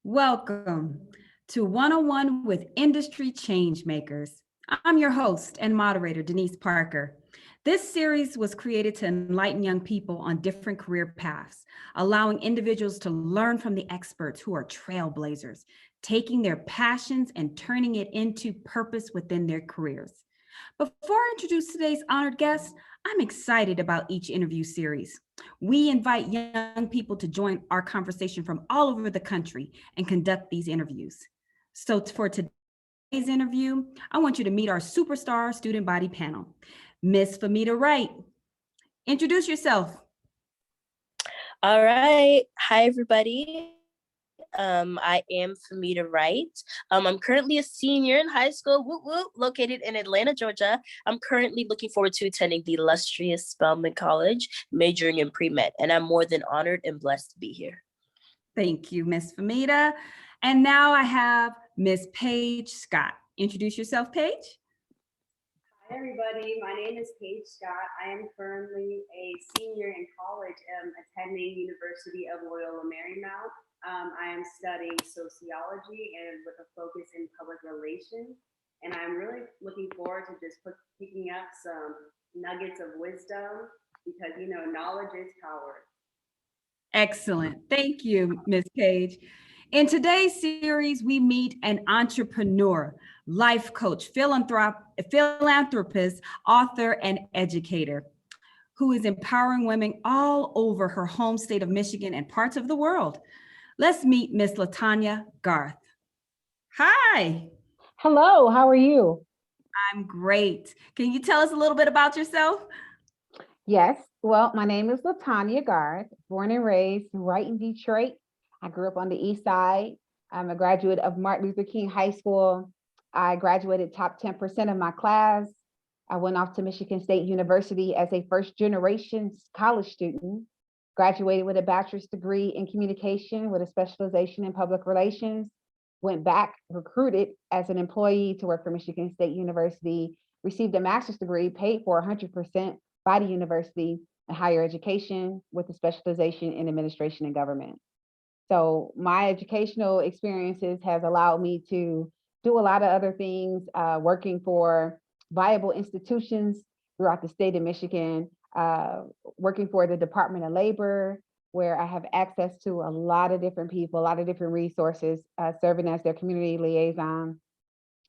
Welcome to 101 with Industry Changemakers. I'm your host and moderator, Denise Parker. This series was created to enlighten young people on different career paths, allowing individuals to learn from the experts who are trailblazers, taking their passions and turning it into purpose within their careers. Before I introduce today's honored guest, I'm excited about each interview series. We invite young people to join our conversation from all over the country and conduct these interviews. So for today's interview, I want you to meet our superstar student body panel. Miss Famita Wright, introduce yourself. All right. Hi, everybody. I am Famita Wright. I'm currently a senior in high school, located in Atlanta, Georgia. I'm currently looking forward to attending the illustrious Spelman College, majoring in pre-med, and I'm more than honored and blessed to be here. Thank you, Miss Famita. And now I have Miss Paige Scott. Introduce yourself, Paige. Hi, everybody. My name is Paige Scott. I am currently a senior in college attending University of Loyola Marymount. I am studying sociology and with a focus in public relations. And I'm really looking forward to just picking up some nuggets of wisdom because, knowledge is power. Excellent. Thank you, Ms. Page. In today's series, we meet an entrepreneur, life coach, philanthropist, author, and educator who is empowering women all over her home state of Michigan and parts of the world. Let's meet Miss Latonya Garth. Hi. Hello, how are you? I'm great. Can you tell us a little bit about yourself? Yes, well, my name is Latonya Garth, born and raised right in Detroit. I grew up on the East Side. I'm a graduate of Martin Luther King High School. I graduated top 10% of my class. I went off to Michigan State University as a first generation college student, graduated with a bachelor's degree in communication with a specialization in public relations, went back, recruited as an employee to work for Michigan State University, received a master's degree paid for 100% by the university in higher education with a specialization in administration and government. So my educational experiences has allowed me to do a lot of other things, working for viable institutions throughout the state of Michigan, working for the Department of Labor, where I have access to a lot of different people, a lot of different resources, serving as their community liaison,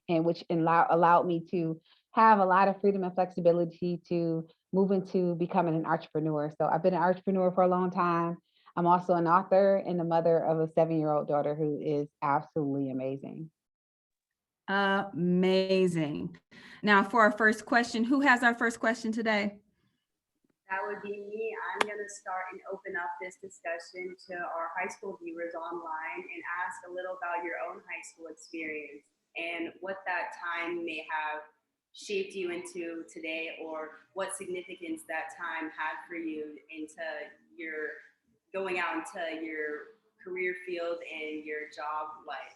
and which allowed me to have a lot of freedom and flexibility to move into becoming an entrepreneur. So I've been an entrepreneur for a long time. I'm also an author and the mother of a 7-year-old daughter who is absolutely amazing. Amazing. Now for our first question, who has our first question today? That would be me. I'm going to start and open up this discussion to our high school viewers online and ask a little about your own high school experience and what that time may have shaped you into today, or what significance that time had for you into your going out into your career field and your job life.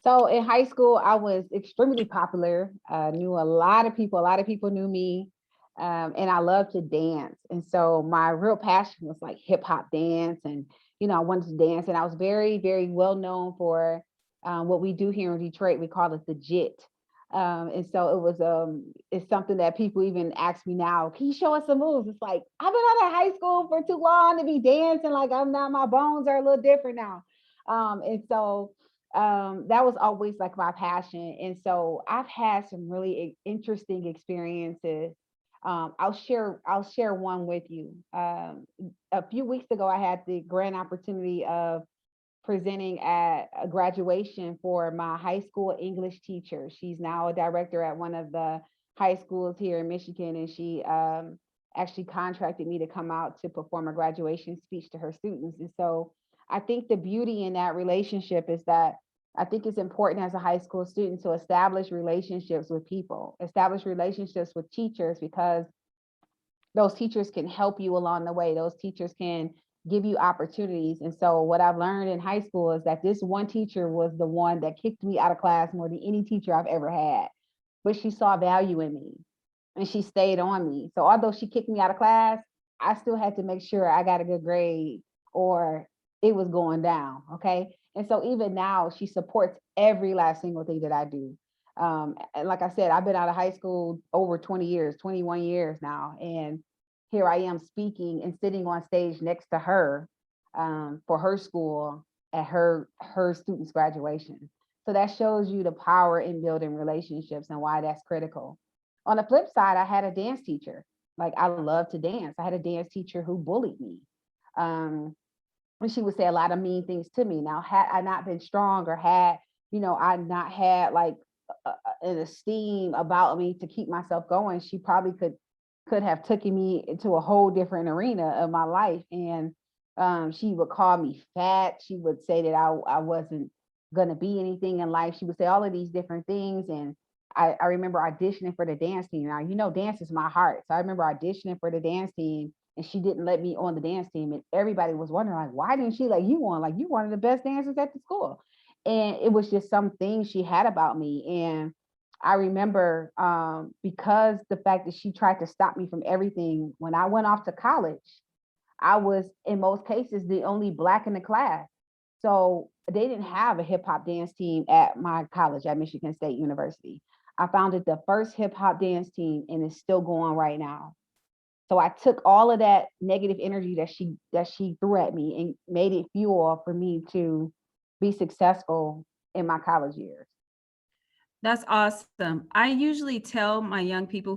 So in high school, I was extremely popular, knew a lot of people knew me, and I loved to dance. And so my real passion was like hip hop dance, and, I wanted to dance, and I was very, very well known for what we do here in Detroit. We call it the JIT. And so it was, it's something that people even ask me now, can you show us some moves? It's like, I've been out of high school for too long to be dancing. Like I'm now, my bones are a little different now. And so that was always like my passion. And so I've had some really interesting experiences. I'll share one with you. A few weeks ago, I had the grand opportunity of presenting at a graduation for my high school English teacher. She's now a director at one of the high schools here in Michigan, and she actually contracted me to come out to perform a graduation speech to her students. And so I think the beauty in that relationship is that I think it's important as a high school student to establish relationships with people, establish relationships with teachers, because those teachers can help you along the way. Those teachers can give you opportunities. And so what I've learned in high school is that this one teacher was the one that kicked me out of class more than any teacher I've ever had, but she saw value in me and she stayed on me. So although she kicked me out of class, I still had to make sure I got a good grade or it was going down, okay? And so even now, she supports every last single thing that I do. And like I said, I've been out of high school over 20 years, 21 years now. And here I am speaking and sitting on stage next to her for her school at her students' graduation. So that shows you the power in building relationships and why that's critical. On the flip side, I had a dance teacher. Like, I love to dance. I had a dance teacher who bullied me. And she would say a lot of mean things to me. Now, had I not been strong, or had, I not had like an esteem about me to keep myself going, she probably could have taken me into a whole different arena of my life. And she would call me fat. She would say that I wasn't going to be anything in life. She would say all of these different things. And I remember auditioning for the dance team. Now, dance is my heart. So I remember auditioning for the dance team, and she didn't let me on the dance team. And everybody was wondering, like, why didn't she let you on? Like, you one of the best dancers at the school. And it was just some things she had about me. And I remember because the fact that she tried to stop me from everything, when I went off to college, I was, in most cases, the only Black in the class. So they didn't have a hip hop dance team at my college, at Michigan State University. I founded the first hip hop dance team, and it's still going right now. So I took all of that negative energy that she threw at me and made it fuel for me to be successful in my college years. That's awesome. I usually tell my young people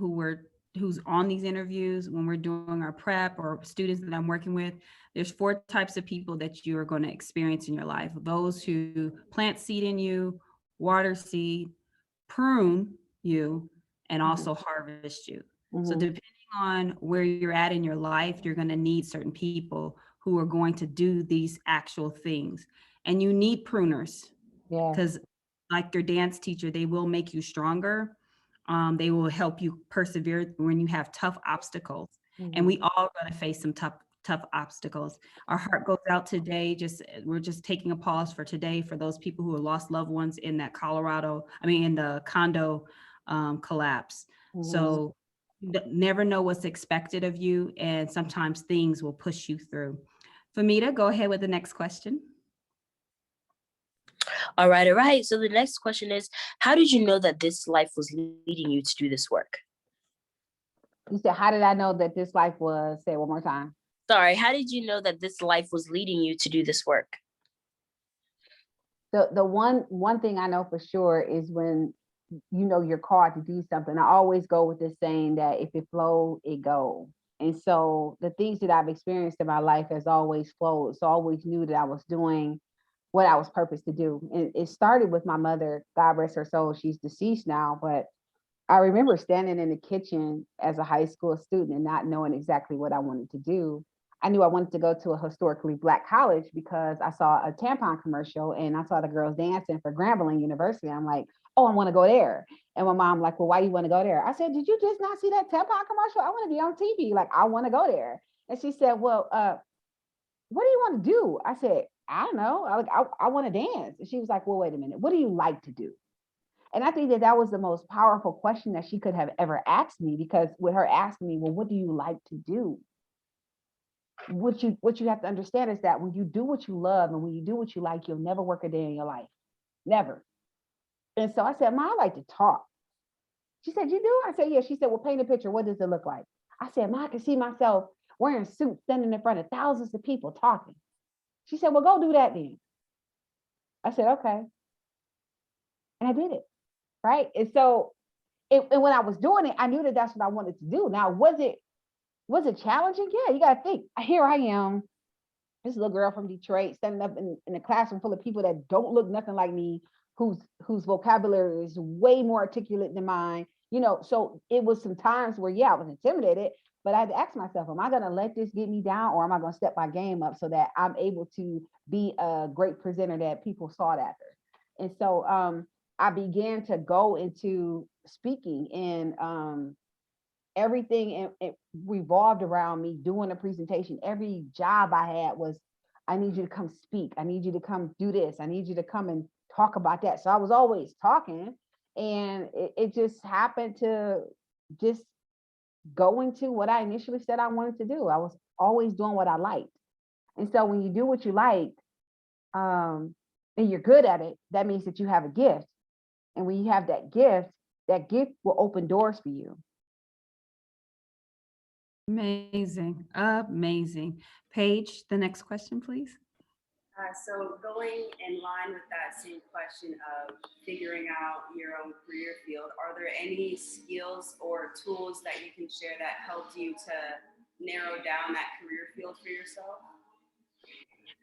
who's on these interviews, when we're doing our prep, or students that I'm working with, there's 4 types of people that you are going to experience in your life. Those who plant seed in you, water seed, prune you, and also harvest you. So depending on where you're at in your life, you're going to need certain people who are going to do these actual things. And you need pruners, Yeah. because like your dance teacher, they will make you stronger. They will help you persevere when you have tough obstacles. And we all going to face some tough obstacles. Our heart goes out today. We're just taking a pause for today for those people who have lost loved ones in that in the condo collapse. So you never know what's expected of you, and sometimes things will push you through. Famita, go ahead with the next question. All right. So the next question is, how did you know that this life was leading you to do this work? You said, how did I know that this life was, say it one more time. Sorry, how did you know that this life was leading you to do this work? The one thing I know for sure is when you're called to do something. I always go with this saying that if it flow, it go. And so the things that I've experienced in my life has always flowed. So I always knew that I was doing what I was purposed to do. And it started with my mother, God rest her soul. She's deceased now, but I remember standing in the kitchen as a high school student and not knowing exactly what I wanted to do. I knew I wanted to go to a historically Black college because I saw a tampon commercial and I saw the girls dancing for Grambling University. I'm like, oh, I want to go there. And my mom like, well, why do you want to go there? I said, did you just not see that tampon commercial? I want to be on TV. Like, I want to go there. And she said, well, what do you want to do? I said, I don't know. I want to dance. And she was like, well, wait a minute. What do you like to do? And I think that was the most powerful question that she could have ever asked me, because with her asking me, well, what do you like to do? What you have to understand is that when you do what you love and when you do what you like, you'll never work a day in your life. Never. And so I said, Ma, I like to talk. She said, you do? I said, yeah. She said, well, paint a picture. What does it look like? I said, Ma, I can see myself wearing suits, standing in front of thousands of people talking. She said, well, go do that then. I said, okay. And I did it. Right. And so and when I was doing it, I knew that that's what I wanted to do. Now, was it challenging? Yeah, you got to think. Here I am, this little girl from Detroit, standing up in a classroom full of people that don't look nothing like me, whose vocabulary is way more articulate than mine. So it was some times where, yeah, I was intimidated, but I had to ask myself, am I going to let this get me down, or am I going to step my game up so that I'm able to be a great presenter that people sought after? And so I began to go into speaking, and everything it revolved around me doing a presentation. Every job I had was, I need you to come speak. I need you to come do this. I need you to come and talk about that. So I was always talking, and it just happened to just go into what I initially said I wanted to do. I was always doing what I liked. And so when you do what you like, and you're good at it, that means that you have a gift. And when you have that gift will open doors for you. Amazing. Amazing. Paige, the next question, please. So going in line with that same question of figuring out your own career field, are there any skills or tools that you can share that helped you to narrow down that career field for yourself?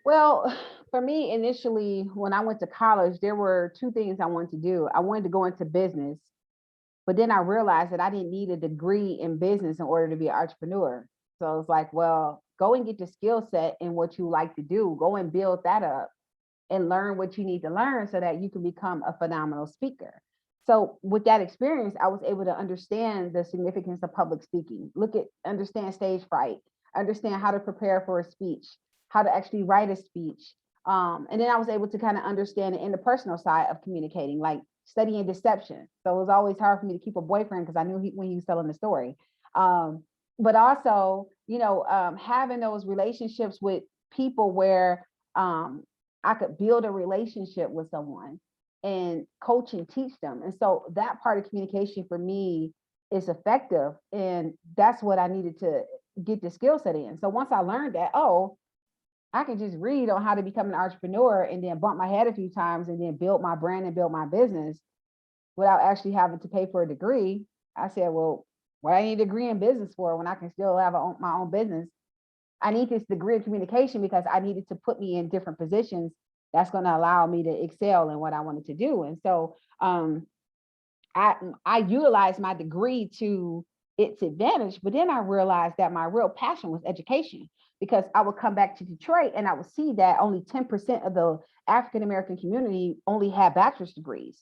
Well, for me, initially, when I went to college, there were two things I wanted to do. I wanted to go into business, but then I realized that I didn't need a degree in business in order to be an entrepreneur. So it's like, well, go and get the skill set in what you like to do. Go and build that up and learn what you need to learn so that you can become a phenomenal speaker. So with that experience, I was able to understand the significance of public speaking, understand stage fright, understand how to prepare for a speech, how to actually write a speech. And then I was able to kind of understand the interpersonal side of communicating, like studying deception. So it was always hard for me to keep a boyfriend because I knew when he was telling the story. But also, having those relationships with people where I could build a relationship with someone and coach and teach them. And so that part of communication for me is effective. And that's what I needed to get the skill set in. So once I learned that, I can just read on how to become an entrepreneur and then bump my head a few times and then build my brand and build my business without actually having to pay for a degree. I said, well, what I need a degree in business for when I can still have my own business? I need this degree of communication because I needed to put me in different positions that's going to allow me to excel in what I wanted to do. And so I utilized my degree to its advantage, but then I realized that my real passion was education, because I would come back to Detroit and I would see that only 10% of the African-American community only had bachelor's degrees.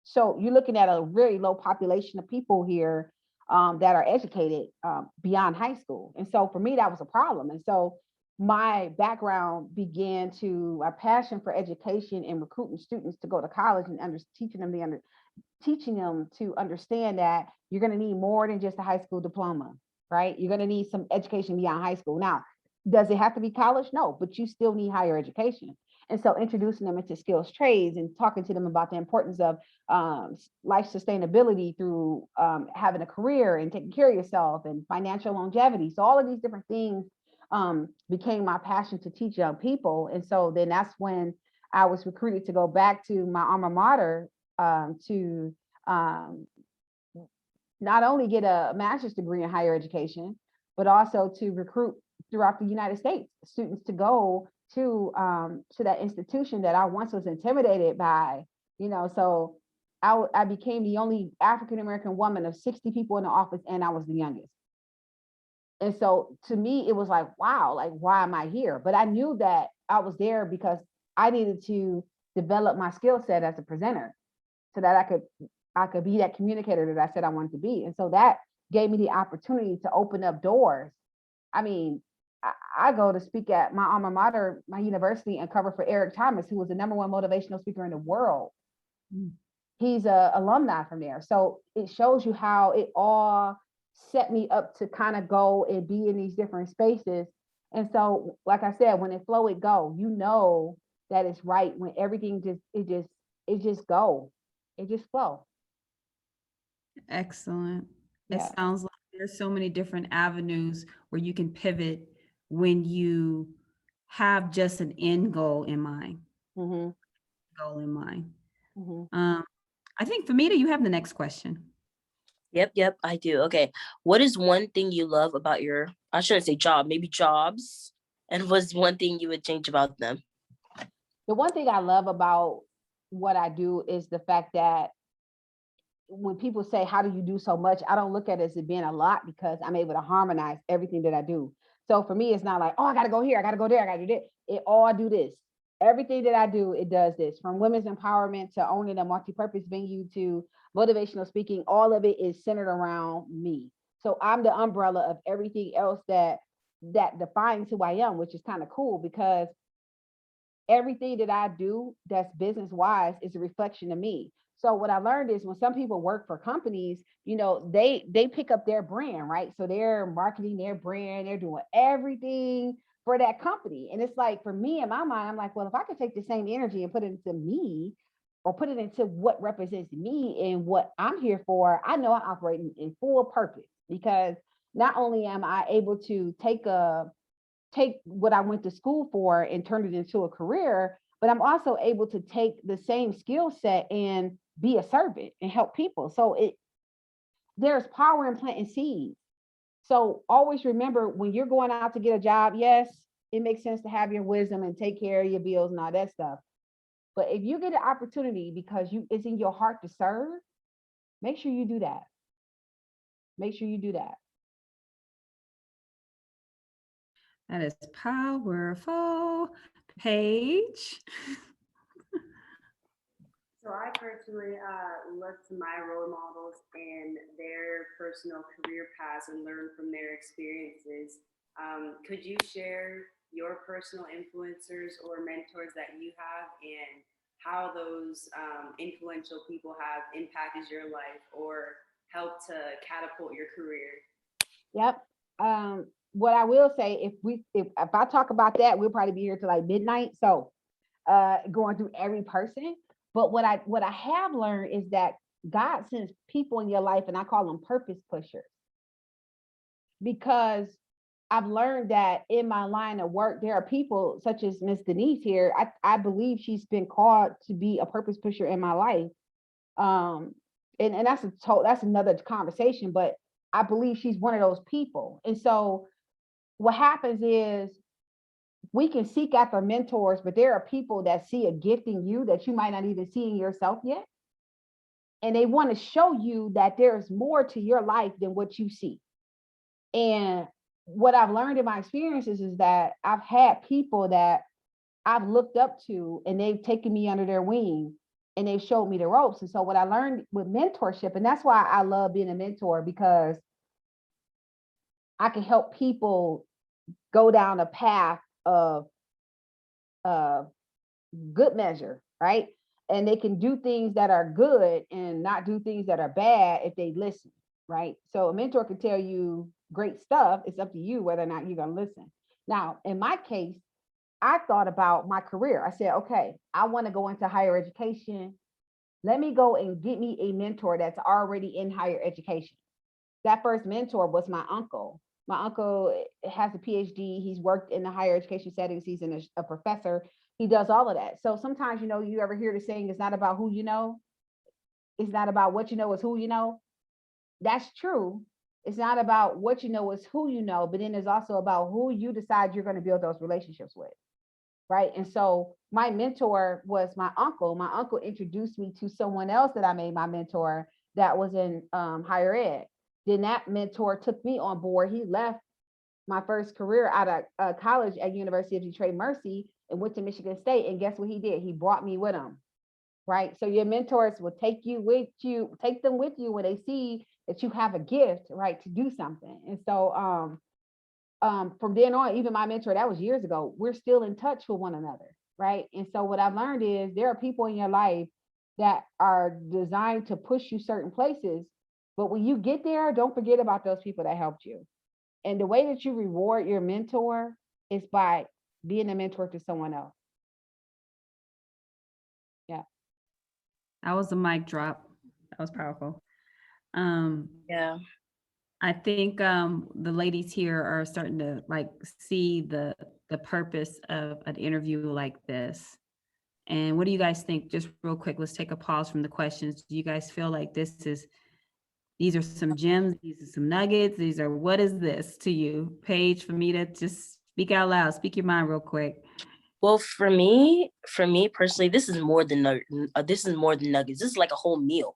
So you're looking at a very low population of people here that are educated beyond high school. And so for me, that was a problem. And so my background my passion for education and recruiting students to go to college and teaching them to understand that you're going to need more than just a high school diploma, right? You're going to need some education beyond high school. Now, does it have to be college? No, but you still need higher education. And so introducing them into skills trades and talking to them about the importance of life sustainability through having a career and taking care of yourself and financial longevity. So all of these different things became my passion to teach young people. And so then that's when I was recruited to go back to my alma mater to not only get a master's degree in higher education, but also to recruit throughout the United States students to go to that institution that I once was intimidated by, so I became the only African-American woman of 60 people in the office, and I was the youngest. And so to me, it was like, wow, like, why am I here? But I knew that I was there because I needed to develop my skill set as a presenter so that I could be that communicator that I said I wanted to be. And so that gave me the opportunity to open up doors. I mean, I go to speak at my alma mater, my university, and cover for Eric Thomas, who was the #1 motivational speaker in the world. He's an alumni from there. So it shows you how it all set me up to kind of go and be in these different spaces. And so, like I said, when it flow, it go, that it's right when everything just go. It just flow. Excellent. Yeah. It sounds like there's so many different avenues where you can pivot when you have just an end goal in mind. Mm-hmm. Mm-hmm. I think Famita, you have the next question. Yep, I do. Okay. What is one thing you love about I shouldn't say job, maybe jobs, and what's one thing you would change about them? The one thing I love about what I do is the fact that when people say, how do you do so much? I don't look at it as it being a lot because I'm able to harmonize everything that I do. So for me, it's not like, I got to go here, I got to go there, I got to do this. It all do this. Everything that I do, it does this. From women's empowerment to owning a multi-purpose venue to motivational speaking, all of it is centered around me. So I'm the umbrella of everything else that defines who I am, which is kind of cool because everything that I do that's business-wise is a reflection of me. So what I learned is when some people work for companies, they pick up their brand, right? So they're marketing their brand, they're doing everything for that company. And it's like, for me, in my mind, I'm like, well, if I could take the same energy and put it into me, or put it into what represents me and what I'm here for, I know I'm operating in full purpose, because not only am I able to take what I went to school for and turn it into a career, but I'm also able to take the same skill set and be a servant and help people. So there's power in planting seeds. So always remember, when you're going out to get a job, yes, it makes sense to have your wisdom and take care of your bills and all that stuff. But if you get an opportunity because it's in your heart to serve, make sure you do that. Make sure you do that. That is powerful. Paige. So I personally look to my role models and their personal career paths and learn from their experiences. Could you share your personal influencers or mentors that you have, and how those influential people have impacted your life or helped to catapult your career? Yep. What I will say, if I talk about that, we'll probably be here till like midnight. So going through every person. But what I have learned is that God sends people in your life, and I call them purpose pushers, because I've learned that in my line of work, there are people such as Miss Denise here. I believe she's been called to be a purpose pusher in my life. And that's another conversation, but I believe she's one of those people. And so what happens is, we can seek after mentors, but there are people that see a gift in you that you might not even see in yourself yet. And they want to show you that there's more to your life than what you see. And what I've learned in my experiences is that I've had people that I've looked up to, and they've taken me under their wing and they've showed me the ropes. And so what I learned with mentorship, and that's why I love being a mentor, because I can help people go down a path of good measure, right? And they can do things that are good and not do things that are bad if they listen, right? So a mentor can tell you great stuff. It's up to you whether or not you're going to listen. Now, in my case, I thought about my career. I said, okay, I want to go into higher education. Let me go and get me a mentor that's already in higher education. That first mentor was my uncle. My uncle has a PhD. He's worked in the higher education settings. He's a professor. He does all of that. So sometimes, you ever hear the saying, it's not about who you know. It's not about what you know, it's who you know. That's true. It's not about what you know, it's who you know, but then it's also about who you decide you're going to build those relationships with. Right. And so my mentor was my uncle. My uncle introduced me to someone else that I made my mentor that was in higher ed. Then that mentor took me on board. He left my first career out of college at University of Detroit Mercy and went to Michigan State. And guess what he did? He brought me with him. Right. So your mentors will take them with you when they see that you have a gift, right, to do something. And so from then on, even my mentor, that was years ago, we're still in touch with one another. Right. And so what I've learned is there are people in your life that are designed to push you certain places. But when you get there, don't forget about those people that helped you. And the way that you reward your mentor is by being a mentor to someone else. Yeah. That was a mic drop. That was powerful. Yeah. I think the ladies here are starting to see the purpose of an interview like this. And what do you guys think? Just real quick, let's take a pause from the questions. Do you guys feel like these are some gems, these are some nuggets, what is this to you? Paige, Famita, just speak out loud, speak your mind real quick. Well, for me personally, this is more than nuggets. This is like a whole meal,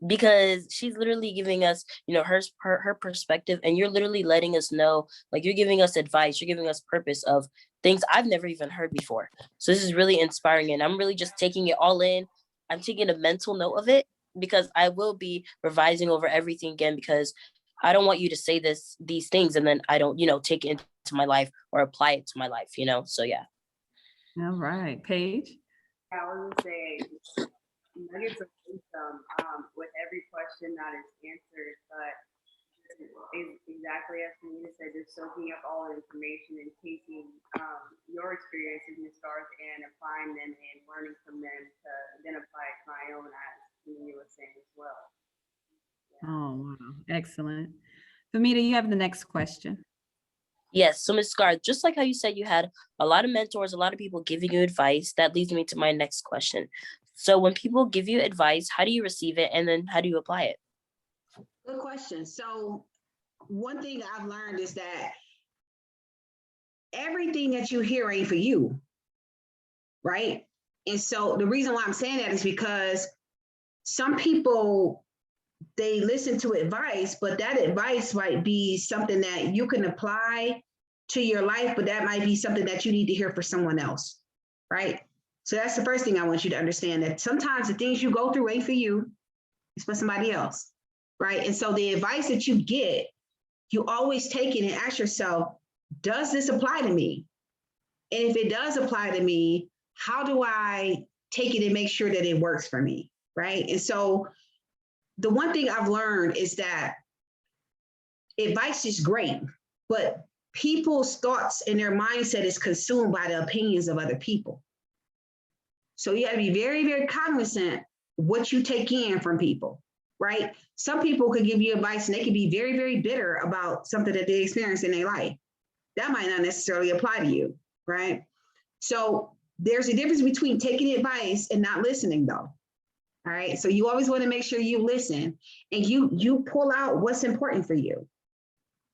because she's literally giving us, her perspective, and you're literally letting us know, like, you're giving us advice, you're giving us purpose of things I've never even heard before. So this is really inspiring, and I'm really just taking it all in. I'm taking a mental note of it, because I will be revising over everything again, because I don't want you to say these things and then I don't, take it into my life or apply it to my life, So yeah. All right, Paige. I was gonna say nuggets of wisdom with every question that is answered, but exactly as Famita said, just soaking up all the information and taking your experiences, Ms. Garth, and applying them and learning from them to then apply it to my own, as Famita was saying as well. Yeah. Oh, wow. Excellent. Famita, you have the next question. Yes, so Ms. Garth, just like how you said you had a lot of mentors, a lot of people giving you advice, that leads me to my next question. So when people give you advice, how do you receive it, and then how do you apply it? Good question. So one thing I've learned is that everything that you hear ain't for you, right? And so the reason why I'm saying that is because some people, they listen to advice, but that advice might be something that you can apply to your life, but that might be something that you need to hear for someone else, right? So that's the first thing I want you to understand, that sometimes the things you go through ain't for you, it's for somebody else, right? And so the advice that you get, you always take it and ask yourself, does this apply to me? And if it does apply to me, how do I take it and make sure that it works for me, right? And so the one thing I've learned is that advice is great, but people's thoughts and their mindset is consumed by the opinions of other people. So you gotta be very, very cognizant what you take in from people, right? Some people could give you advice and they could be very, very bitter about something that they experienced in their life. That might not necessarily apply to you, right? So there's a difference between taking advice and not listening, though. All right, so you always want to make sure you listen and you pull out what's important for you.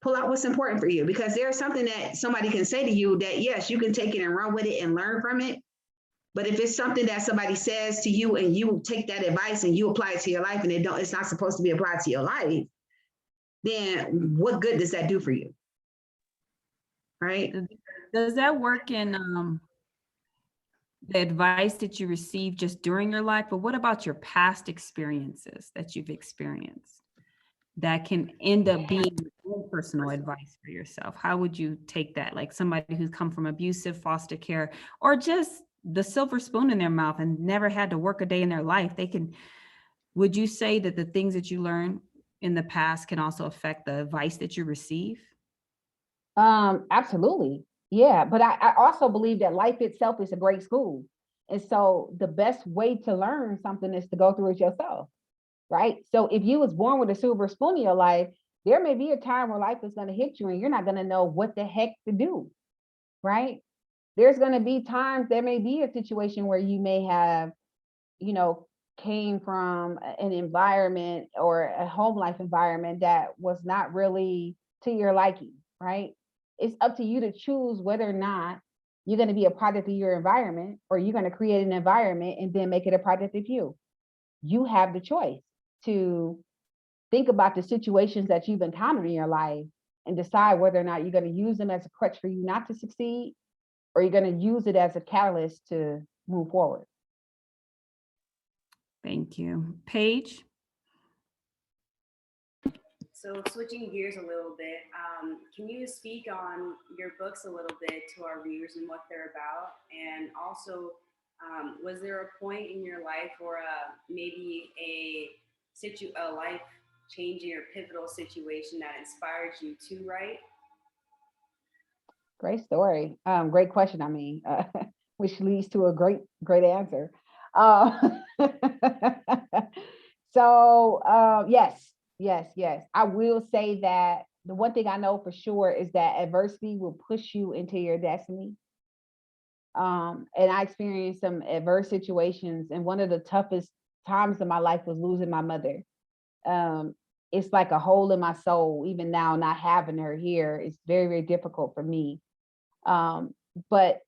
Pull out what's important for you, because there's something that somebody can say to you that, yes, you can take it and run with it and learn from it. But if it's something that somebody says to you and you take that advice and you apply it to your life and it's not supposed to be applied to your life, then what good does that do for you? Right? Does that work in the advice that you received just during your life? But what about your past experiences that you've experienced that can end up being your own personal advice for yourself? How would you take that? Like somebody who's come from abusive foster care, or just the silver spoon in their mouth and never had to work a day in their life, would you say that the things that you learned in the past can also affect the advice that you receive? Absolutely. Yeah. But I also believe that life itself is a great school. And so the best way to learn something is to go through it yourself. Right. So if you was born with a silver spoon in your life, there may be a time where life is going to hit you and you're not going to know what the heck to do. Right. There's going to be times, there may be a situation where you may have, came from an environment or a home life environment that was not really to your liking. Right. It's up to you to choose whether or not you're going to be a product of your environment, or you're going to create an environment and then make it a product of you. You have the choice to think about the situations that you've encountered in your life and decide whether or not you're going to use them as a crutch for you not to succeed, or you're going to use it as a catalyst to move forward. Thank you. Paige? So switching gears a little bit, can you speak on your books a little bit to our viewers and what they're about? And also, was there a point in your life or maybe a life-changing or pivotal situation that inspired you to write? Great story. Great question. I mean, which leads to a great answer. Yes. I will say that the one thing I know for sure is that adversity will push you into your destiny. And I experienced some adverse situations, and one of the toughest times in my life was losing my mother. It's like a hole in my soul, even now, not having her here. It's very, very difficult for me. But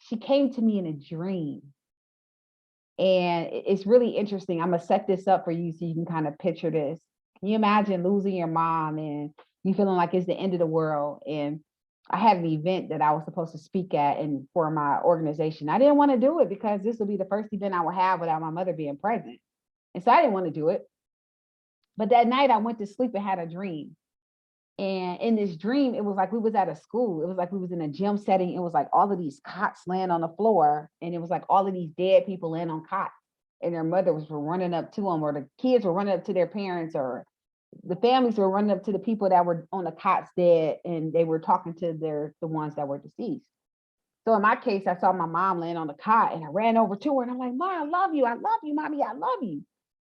she came to me in a dream. And it's really interesting. I'm gonna set this up for you so you can kind of picture this. Can you imagine losing your mom and you feeling like it's the end of the world? And I had an event that I was supposed to speak at and for my organization. I didn't want to do it because this will be the first event I will have without my mother being present. And so I didn't want to do it. But that night I went to sleep and had a dream. And in this dream, it was like we was at a school. It was like we was in a gym setting. It was like all of these cots laying on the floor. And it was like all of these dead people laying on cots. And their mothers were running up to them, or the kids were running up to their parents, or the families were running up to the people that were on the cots dead, and they were talking to the ones that were deceased. So in my case, I saw my mom laying on the cot, and I ran over to her, and I'm like, "Mom, I love you, mommy, I love you."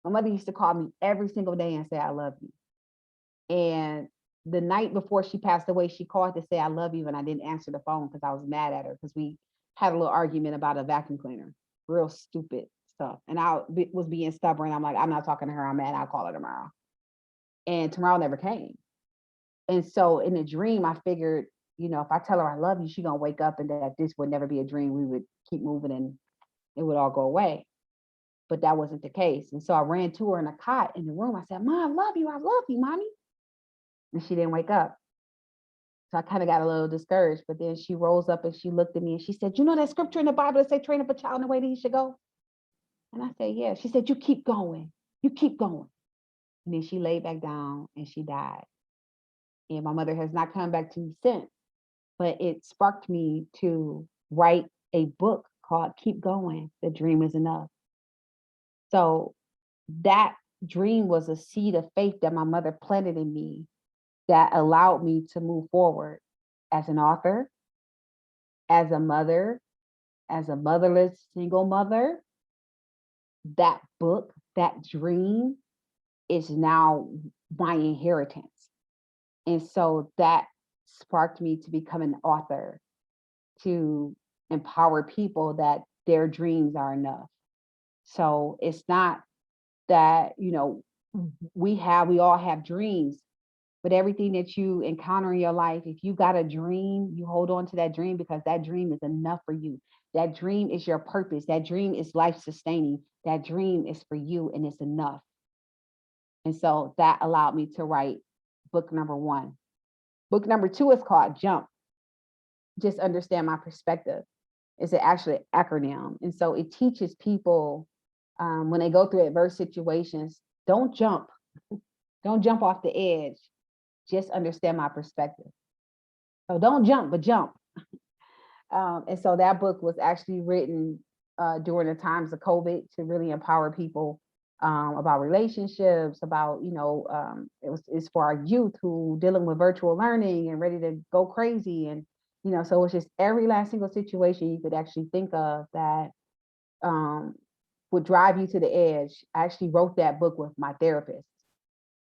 My mother used to call me every single day and say, "I love you." And the night before she passed away, she called to say, "I love you," and I didn't answer the phone because I was mad at her, because we had a little argument about a vacuum cleaner, real stupid stuff. And was being stubborn. I'm like, "I'm not talking to her. I'm mad. I'll call her tomorrow." And tomorrow never came. And so in a dream, I figured, if I tell her I love you, she's gonna wake up and that this would never be a dream. We would keep moving and it would all go away. But that wasn't the case. And so I ran to her in a cot in the room. I said, "Mom, I love you, mommy." And she didn't wake up. So I kind of got a little discouraged. But then she rose up and she looked at me and she said, "You know that scripture in the Bible that say train up a child in the way that he should go?" And I said, "Yeah." She said, "You keep going. You keep going." And then she laid back down and she died. And my mother has not come back to me since. But it sparked me to write a book called Keep Going, The Dream Is Enough. So that dream was a seed of faith that my mother planted in me that allowed me to move forward as an author, as a mother, as a motherless single mother. That book, that dream is now my inheritance. And so that sparked me to become an author, to empower people that their dreams are enough. So it's not that, we all have dreams, but everything that you encounter in your life, if you got a dream, you hold on to that dream because that dream is enough for you. That dream is your purpose. That dream is life sustaining. That dream is for you and it's enough. And so that allowed me to write book number 1. Book number 2 is called Jump. Just understand my perspective. It's actually an acronym. And so it teaches people when they go through adverse situations, don't jump. Don't jump off the edge. Just understand my perspective. So don't jump, but jump. And so that book was actually written during the times of COVID to really empower people about relationships, about, it's for our youth who dealing with virtual learning and ready to go crazy. And, so it's just every last single situation you could actually think of that would drive you to the edge. I actually wrote that book with my therapist.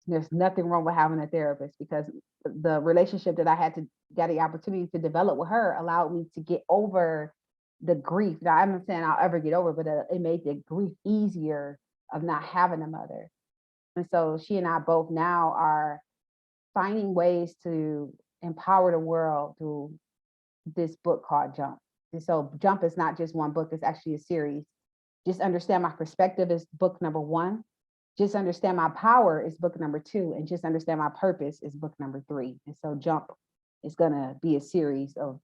There's nothing wrong with having a therapist because the relationship that I got the opportunity to develop with her allowed me to get over the grief. Now, I'm not saying I'll ever get over, but it made the grief easier of not having a mother. And so she and I both now are finding ways to empower the world through this book called Jump. And so Jump is not just one book, it's actually a series. Just Understand My Perspective is book number 1. Just Understand My Power is book number 2. And Just Understand My Purpose is book number 3. And so Jump is gonna be a series of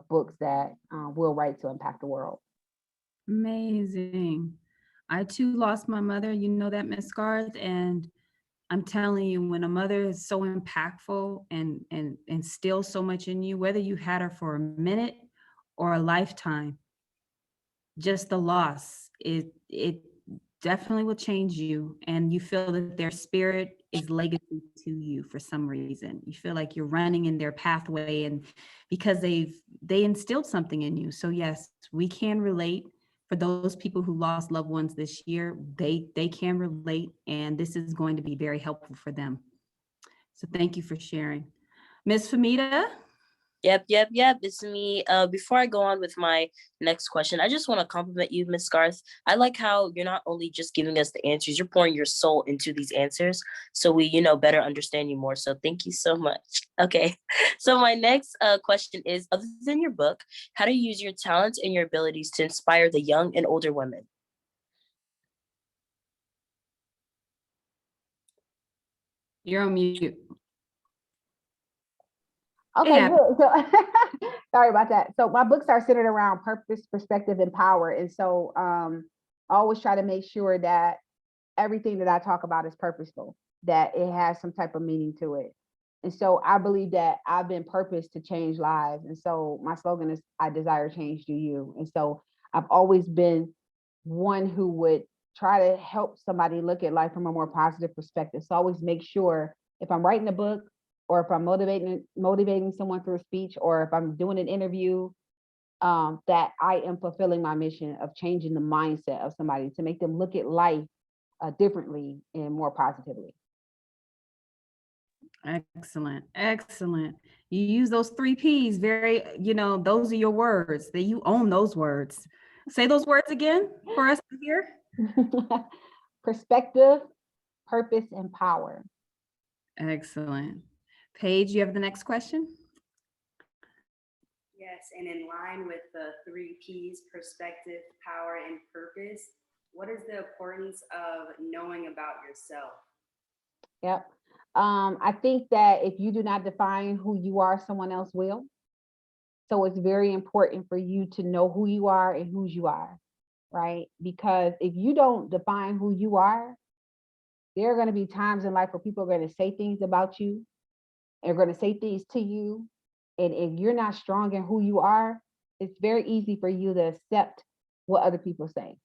books that we'll write to impact the world. Amazing. I too lost my mother, you know that, Miss Garth, and I'm telling you, when a mother is so impactful and instills so much in you, whether you had her for a minute or a lifetime, just the loss, it definitely will change you, and you feel that their spirit is legacy to you for some reason. You feel like you're running in their pathway, and because they instilled something in you. So yes, we can relate. For those people who lost loved ones this year, they can relate, and this is going to be very helpful for them. So thank you for sharing. Miss Famita? Yep. It's me. Before I go on with my next question, I just want to compliment you, Miss Garth. I like how you're not only just giving us the answers, you're pouring your soul into these answers so we, better understand you more. So thank you so much. Okay. So my next question is, other than your book, how do you use your talents and your abilities to inspire the young and older women? You're on mute. Okay, Yeah. good. So sorry about that. So my books are centered around purpose, perspective, and power. And so I always try to make sure that everything that I talk about is purposeful, that it has some type of meaning to it. And so I believe that I've been purposed to change lives. And so my slogan is, I desire change through you. And so I've always been one who would try to help somebody look at life from a more positive perspective. So always make sure if I'm writing a book, or if I'm motivating someone through a speech, or if I'm doing an interview, that I am fulfilling my mission of changing the mindset of somebody to make them look at life differently and more positively. Excellent. Excellent. You use those 3 Ps very, those are your words, that you own those words. Say those words again for us to hear. Perspective, purpose, and power. Excellent. Paige, you have the next question? Yes, and in line with the 3 Ps, perspective, power, and purpose, what is the importance of knowing about yourself? Yep. I think that if you do not define who you are, someone else will. So it's very important for you to know who you are and whose you are, right? Because if you don't define who you are, there are going to be times in life where people are going to say things about you, and are going to say things to you. And if you're not strong in who you are, it's very easy for you to accept what other people say.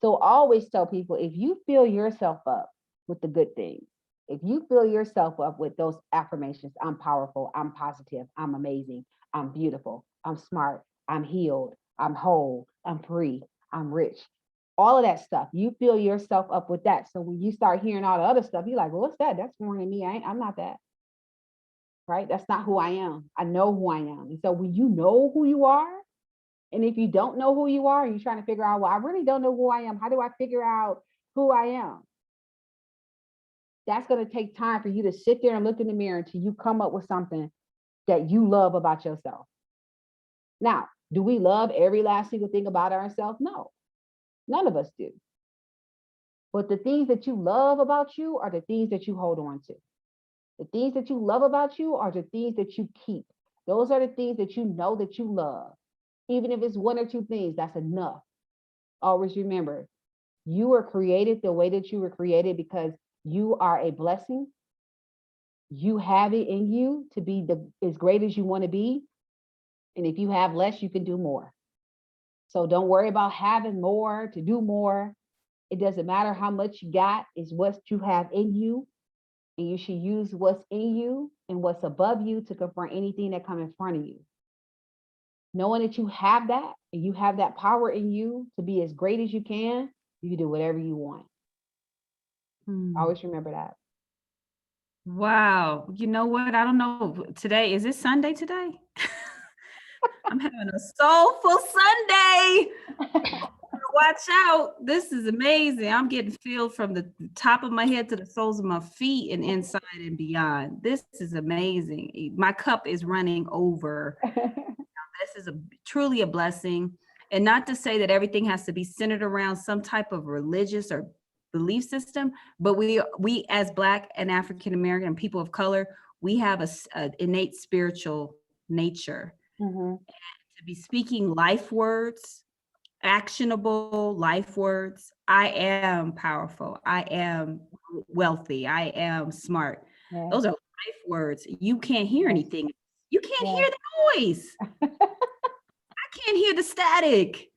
So always tell people, if you fill yourself up with the good things, if you fill yourself up with those affirmations, I'm powerful, I'm positive, I'm amazing, I'm beautiful, I'm smart, I'm healed, I'm whole, I'm free, I'm rich, all of that stuff, you fill yourself up with that. So when you start hearing all the other stuff, you're like, well, what's that? That's more than me. I'm not that. Right? That's not who I am. I know who I am. And so when you know who you are, and if you don't know who you are, you're trying to figure out, well, I really don't know who I am. How do I figure out who I am? That's going to take time for you to sit there and look in the mirror until you come up with something that you love about yourself. Now, do we love every last single thing about ourselves? No, none of us do. But the things that you love about you are the things that you hold on to. The things that you love about you are the things that you keep. Those are the things that you know that you love. Even if it's 1 or 2 things, that's enough. Always remember, you were created the way that you were created because you are a blessing. You have it in you to be as great as you want to be. And if you have less, you can do more. So don't worry about having more to do more. It doesn't matter how much you got, it's what you have in you. And you should use what's in you and what's above you to confront anything that comes in front of you. Knowing that you have that and you have that power in you to be as great as you can do whatever you want. Always remember that. Wow. You know what? I don't know. Today, is it Sunday today? I'm having a soulful Sunday. Watch out. This is amazing. I'm getting filled from the top of my head to the soles of my feet and inside and beyond. This is amazing. My cup is running over. This is truly a blessing. And not to say that everything has to be centered around some type of religious or belief system, but we as Black and African American people of color, we have a innate spiritual nature. Mm-hmm. To be speaking life words, actionable life words. I am powerful. I am wealthy. I am smart. Yeah. Those are life words. You can't hear anything. You can't hear the noise. I can't hear the static.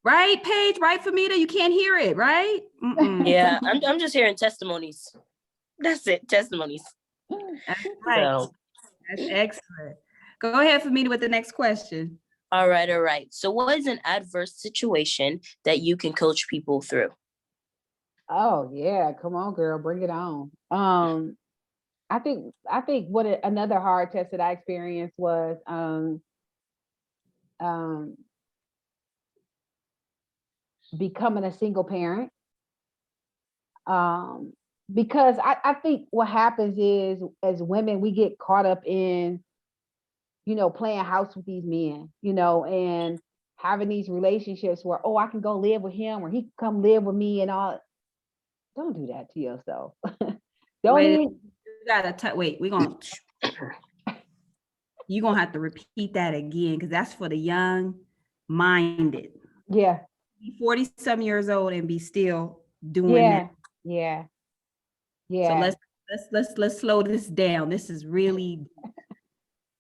Right, Paige? Right, Famita? You can't hear it, right? Mm-mm. Yeah, I'm just hearing testimonies. That's it, testimonies. That's right. So. That's excellent. Go ahead, Famita, with the next question. All right. So what is an adverse situation that you can coach people through? Oh yeah, come on, girl, bring it on. I think another hard test that I experienced was becoming a single parent. Because I think what happens is, as women, we get caught up in, playing house with these men, and having these relationships where, oh, I can go live with him or he can come live with me and all. Don't do that to yourself. Wait, we're going to, you're going to have to repeat that again, because that's for the young minded. Yeah. Be 40-some years old and be still doing that. Yeah. So let's slow this down. This is really,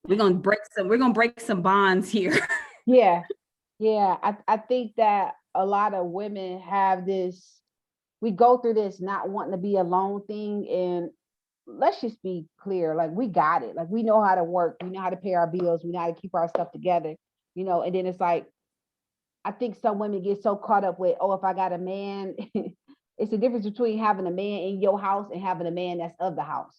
we're gonna break some bonds here. Yeah. I think that a lot of women have this we go through this not wanting to be alone thing. And let's just be clear, like we got it. Like we know how to work, we know how to pay our bills, we know how to keep our stuff together, and then it's like, I think some women get so caught up with, oh, if I got a man, it's the difference between having a man in your house and having a man that's of the house.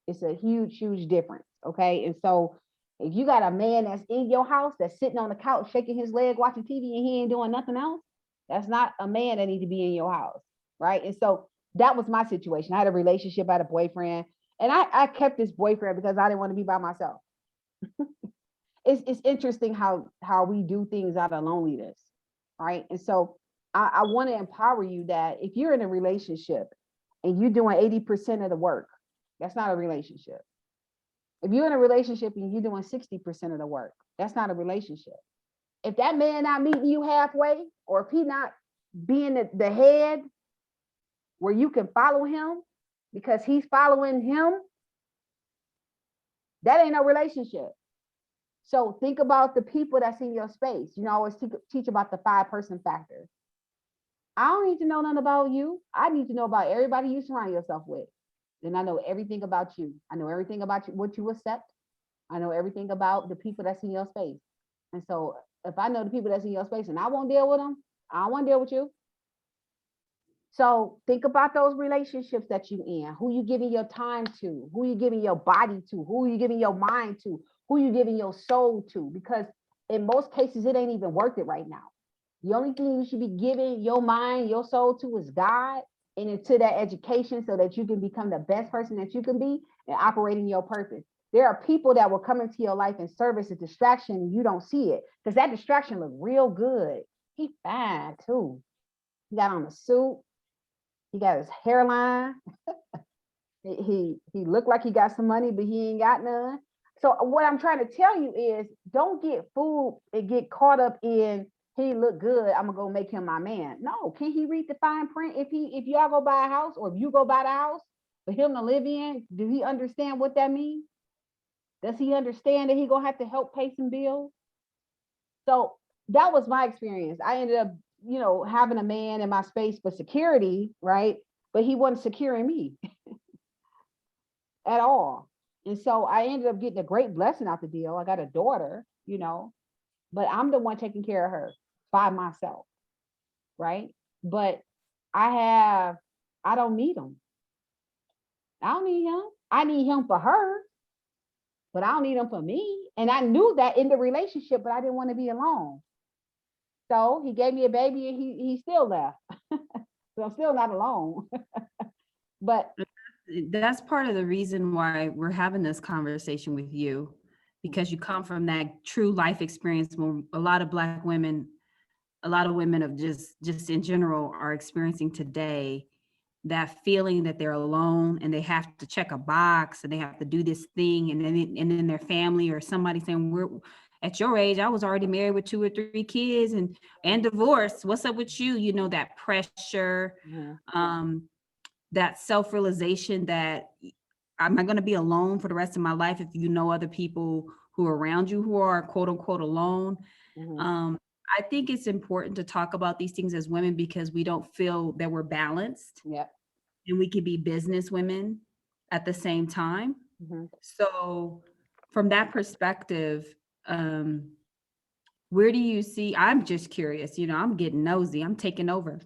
It's a huge, huge difference. Okay. And so if you got a man that's in your house, that's sitting on the couch, shaking his leg, watching TV, and he ain't doing nothing else, that's not a man that needs to be in your house. Right. And so that was my situation. I had a relationship, I had a boyfriend, and I kept this boyfriend because I didn't want to be by myself. It's interesting how we do things out of loneliness, right? And so I want to empower you that if you're in a relationship and you're doing 80% of the work, that's not a relationship. If you're in a relationship and you're doing 60% of the work, that's not a relationship. If that man not meeting you halfway, or if he not being the head where you can follow him because he's following him, that ain't no relationship. So think about the people that's in your space. I always teach about the 5-person factor. I don't need to know nothing about you. I need to know about everybody you surround yourself with. Then I know everything about you. I know everything about you, what you accept. I know everything about the people that's in your space. And so if I know the people that's in your space and I won't deal with them, I don't want to deal with you. So think about those relationships that you in. Who you giving your time to? Who you giving your body to? Who you giving your mind to? Who you giving your soul to? Because in most cases, it ain't even worth it right now. The only thing you should be giving your mind, your soul to is God, and into that education so that you can become the best person that you can be and operating your purpose. There are people that will come into your life and serve as a distraction and you don't see it because that distraction look real good. He fine too. He got on a suit. He got his hairline. He looked like he got some money, but he ain't got none. So what I'm trying to tell you is don't get fooled and get caught up in he look good, I'm gonna go make him my man. No, can he read the fine print? If y'all go buy a house or if you go buy the house for him to live in, do he understand what that means? Does he understand that he gonna have to help pay some bills? So that was my experience. I ended up, having a man in my space for security, right? But he wasn't securing me at all. And so I ended up getting a great blessing out the deal. I got a daughter, but I'm the one taking care of her by myself, right? But I don't need him. I don't need him. I need him for her, but I don't need him for me. And I knew that in the relationship, but I didn't want to be alone. So he gave me a baby and he still left. So I'm still not alone. But that's part of the reason why we're having this conversation with you, because you come from that true life experience where a lot of Black women, a lot of women of just in general are experiencing today, that feeling that they're alone and they have to check a box and they have to do this thing, and then their family or somebody saying, we're at your age, I was already married with 2 or 3 kids and divorced. What's up with you? That pressure, that self-realization that I'm not going to be alone for the rest of my life if other people who are around you who are quote unquote alone. I think it's important to talk about these things as women because we don't feel that we're balanced. Yep. And we could be business women at the same time. So from that perspective, where do you see, I'm just curious, I'm getting nosy, I'm taking over.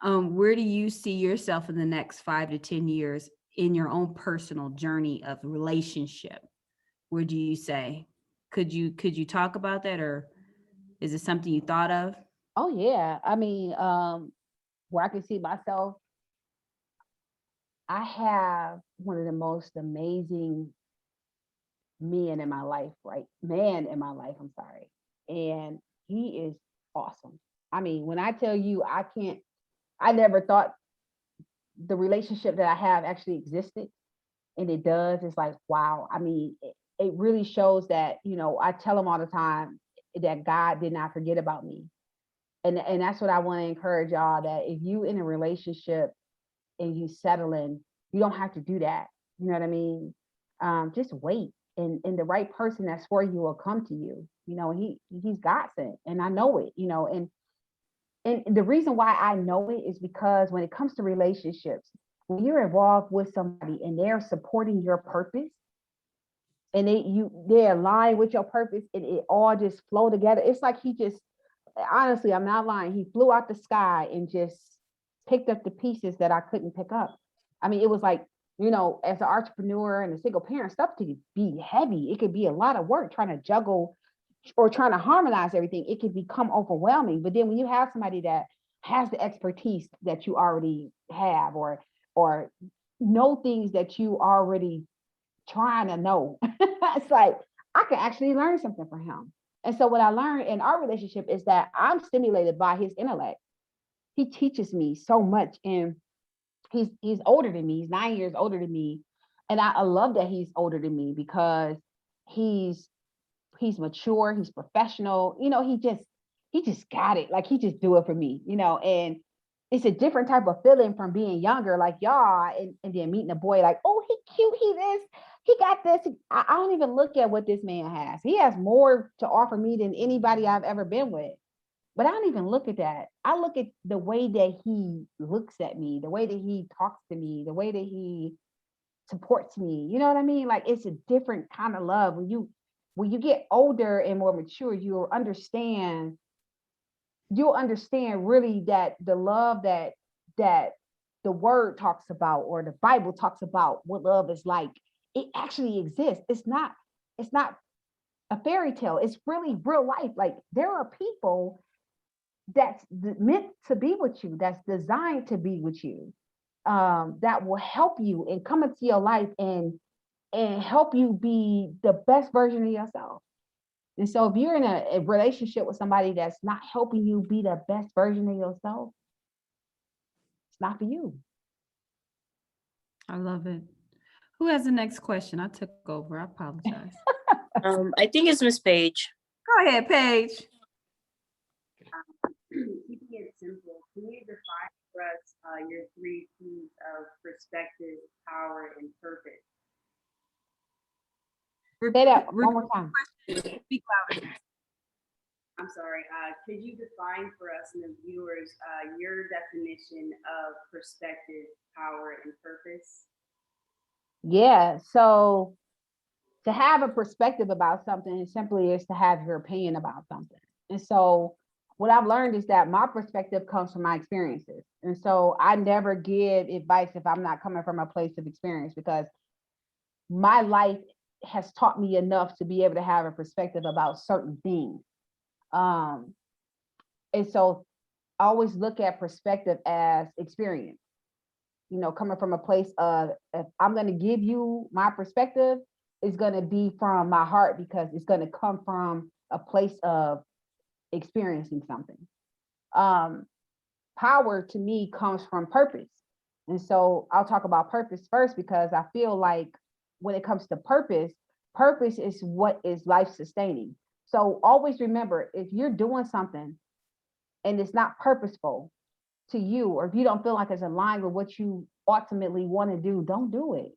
Where do you see yourself in the next 5 to 10 years in your own personal journey of relationship? Where do you say, could you talk about that, or is it something you thought of? Oh yeah. I mean, where I can see myself, I have one of the most amazing man in my life, I'm sorry. And he is awesome. I mean, when I tell you, I never thought the relationship that I have actually existed, and it does. It's like, wow. I mean, it really shows that, I tell him all the time that God did not forget about me. And that's what I want to encourage y'all, that if you in a relationship and you settle in, you don't have to do that. You know what I mean? Just wait. And the right person that's for you will come to you. He's God sent, and I know it, and And the reason why I know it is because when it comes to relationships, when you're involved with somebody and they're supporting your purpose and they align with your purpose and it all just flow together. It's like he just, honestly, I'm not lying. He flew out the sky and just picked up the pieces that I couldn't pick up. I mean, it was like, you know, as an entrepreneur and a single parent, stuff could be heavy. It could be a lot of work trying to juggle or trying to harmonize everything. It could become overwhelming. But then when you have somebody that has the expertise that you already have, or know things that you already trying to know, it's like I can actually learn something from him. And so what I learned in our relationship is that I'm stimulated by his intellect. He teaches me so much, and he's older than me. He's 9 years older than me, and I love that he's older than me because he's mature, he's professional. You know, he just got it. Like he just do it for me. You know, and it's a different type of feeling from being younger, like y'all, and then meeting a boy like, oh, he cute, he this, he got this. I don't even look at what this man has. He has more to offer me than anybody I've ever been with. But I don't even look at that. I look at the way that he looks at me, the way that he talks to me, the way that he supports me. You know what I mean? Like it's a different kind of love. When you get older and more mature, you'll understand really that the love that the word talks about or the Bible talks about, what love is like, it actually exists. It's not a fairy tale. It's really real life. Like there are people that's meant to be with you, that's designed to be with you, that will help you and come into your life and help you be the best version of yourself. And so if you're in a relationship with somebody that's not helping you be the best version of yourself, it's not for you. I love it. Who has the next question? I took over. I apologize. I think it's Miss Page. Go ahead, Paige. Keeping it simple, can you define for us your 3 P's of perspective, power, and purpose? Say that one more time. Speak louder. I'm sorry. Could you define for us and the viewers your definition of perspective, power, and purpose? Yeah. So to have a perspective about something simply is to have your opinion about something. And so what I've learned is that my perspective comes from my experiences. And so I never give advice if I'm not coming from a place of experience, because my life has taught me enough to be able to have a perspective about certain things. And so I always look at perspective as experience, you know, coming from a place of, if I'm going to give you my perspective, it's going to be from my heart, because it's going to come from a place of experiencing something. Power to me comes from purpose. And so I'll talk about purpose first, because I feel like when it comes to purpose is what is life sustaining. So always remember, if you're doing something and it's not purposeful to you, or if you don't feel like it's aligned with what you ultimately want to do, don't do it.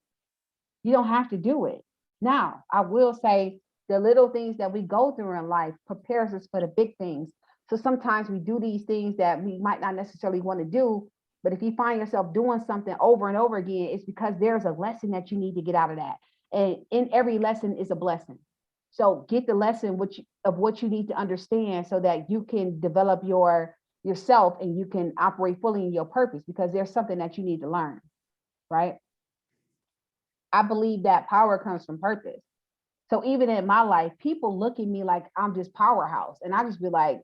You don't have to do it. Now, I will say the little things that we go through in life prepares us for the big things. So sometimes we do these things that we might not necessarily want to do, but if you find yourself doing something over and over again, it's because there's a lesson that you need to get out of that. And in every lesson is a blessing. So get the lesson of what you need to understand so that you can develop yourself and you can operate fully in your purpose, because there's something that you need to learn, right? I believe that power comes from purpose. So even in my life, people look at me like I'm just powerhouse. And I just be like,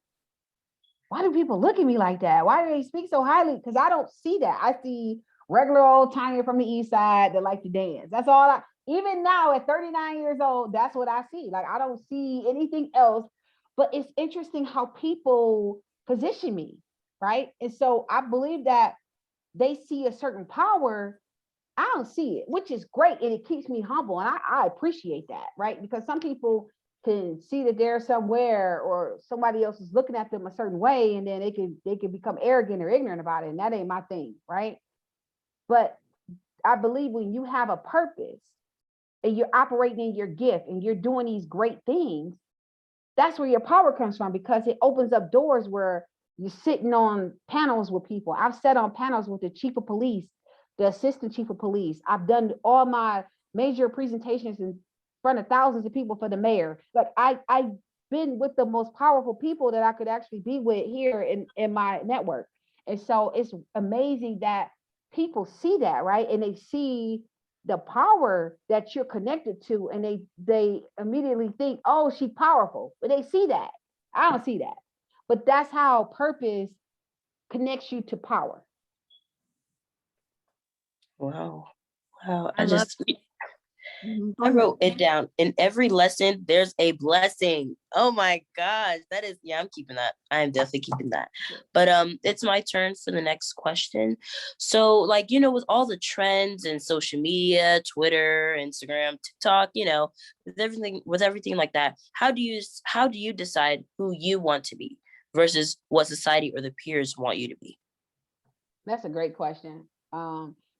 why do people look at me like that? Why do they speak so highly? Because I don't see that. I see regular old Tanya from the East Side that like to dance. That's all even now at 39 years old, that's what I see. Like, I don't see anything else, but it's interesting how people position me, right? And so I believe that they see a certain power. I don't see it, which is great. And it keeps me humble. And I appreciate that, right? Because some people can see that they're somewhere, or somebody else is looking at them a certain way, and then they can become arrogant or ignorant about it. And that ain't my thing, right? But I believe when you have a purpose and you're operating in your gift and you're doing these great things, that's where your power comes from, because it opens up doors where You're sitting on panels with people. I've sat on panels with the chief of police, the assistant chief of police. I've done all my major presentations in front of thousands of people for the mayor. Like I've been with the most powerful people that I could actually be with here in my network. And so it's amazing that people see that, right? And they see the power that you're connected to, and they immediately think, oh, she's powerful. But they see that. I don't see that. But that's how purpose connects you to power. Wow. Wow. I love I wrote it down. In every lesson, there's a blessing. Oh my gosh. That is, yeah, I'm keeping that. I'm definitely keeping that. But it's my turn for the next question. So, like, you know, with all the trends and social media, Twitter, Instagram, TikTok, you know, with everything like that, how do you decide who you want to be versus what society or the peers want you to be? That's a great question.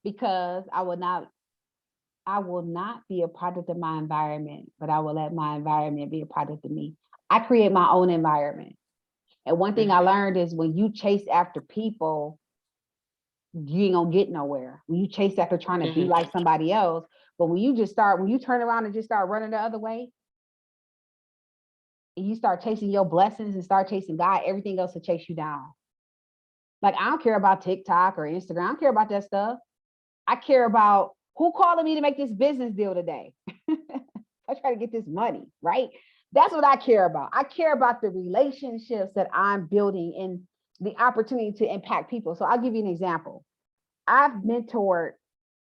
Because I will not be a product of my environment, but I will let my environment be a product of me. I create my own environment. And one thing I learned is when you chase after people, you ain't gonna get nowhere. When you chase after trying to be like somebody else, but when you turn around and just start running the other way, and you start chasing your blessings and start chasing God, everything else will chase you down. Like, I don't care about TikTok or Instagram. I don't care about that stuff. I care about who calling me to make this business deal today. I try to get this money, right? That's what I care about. I care about the relationships that I'm building and the opportunity to impact people. So I'll give you an example. I've mentored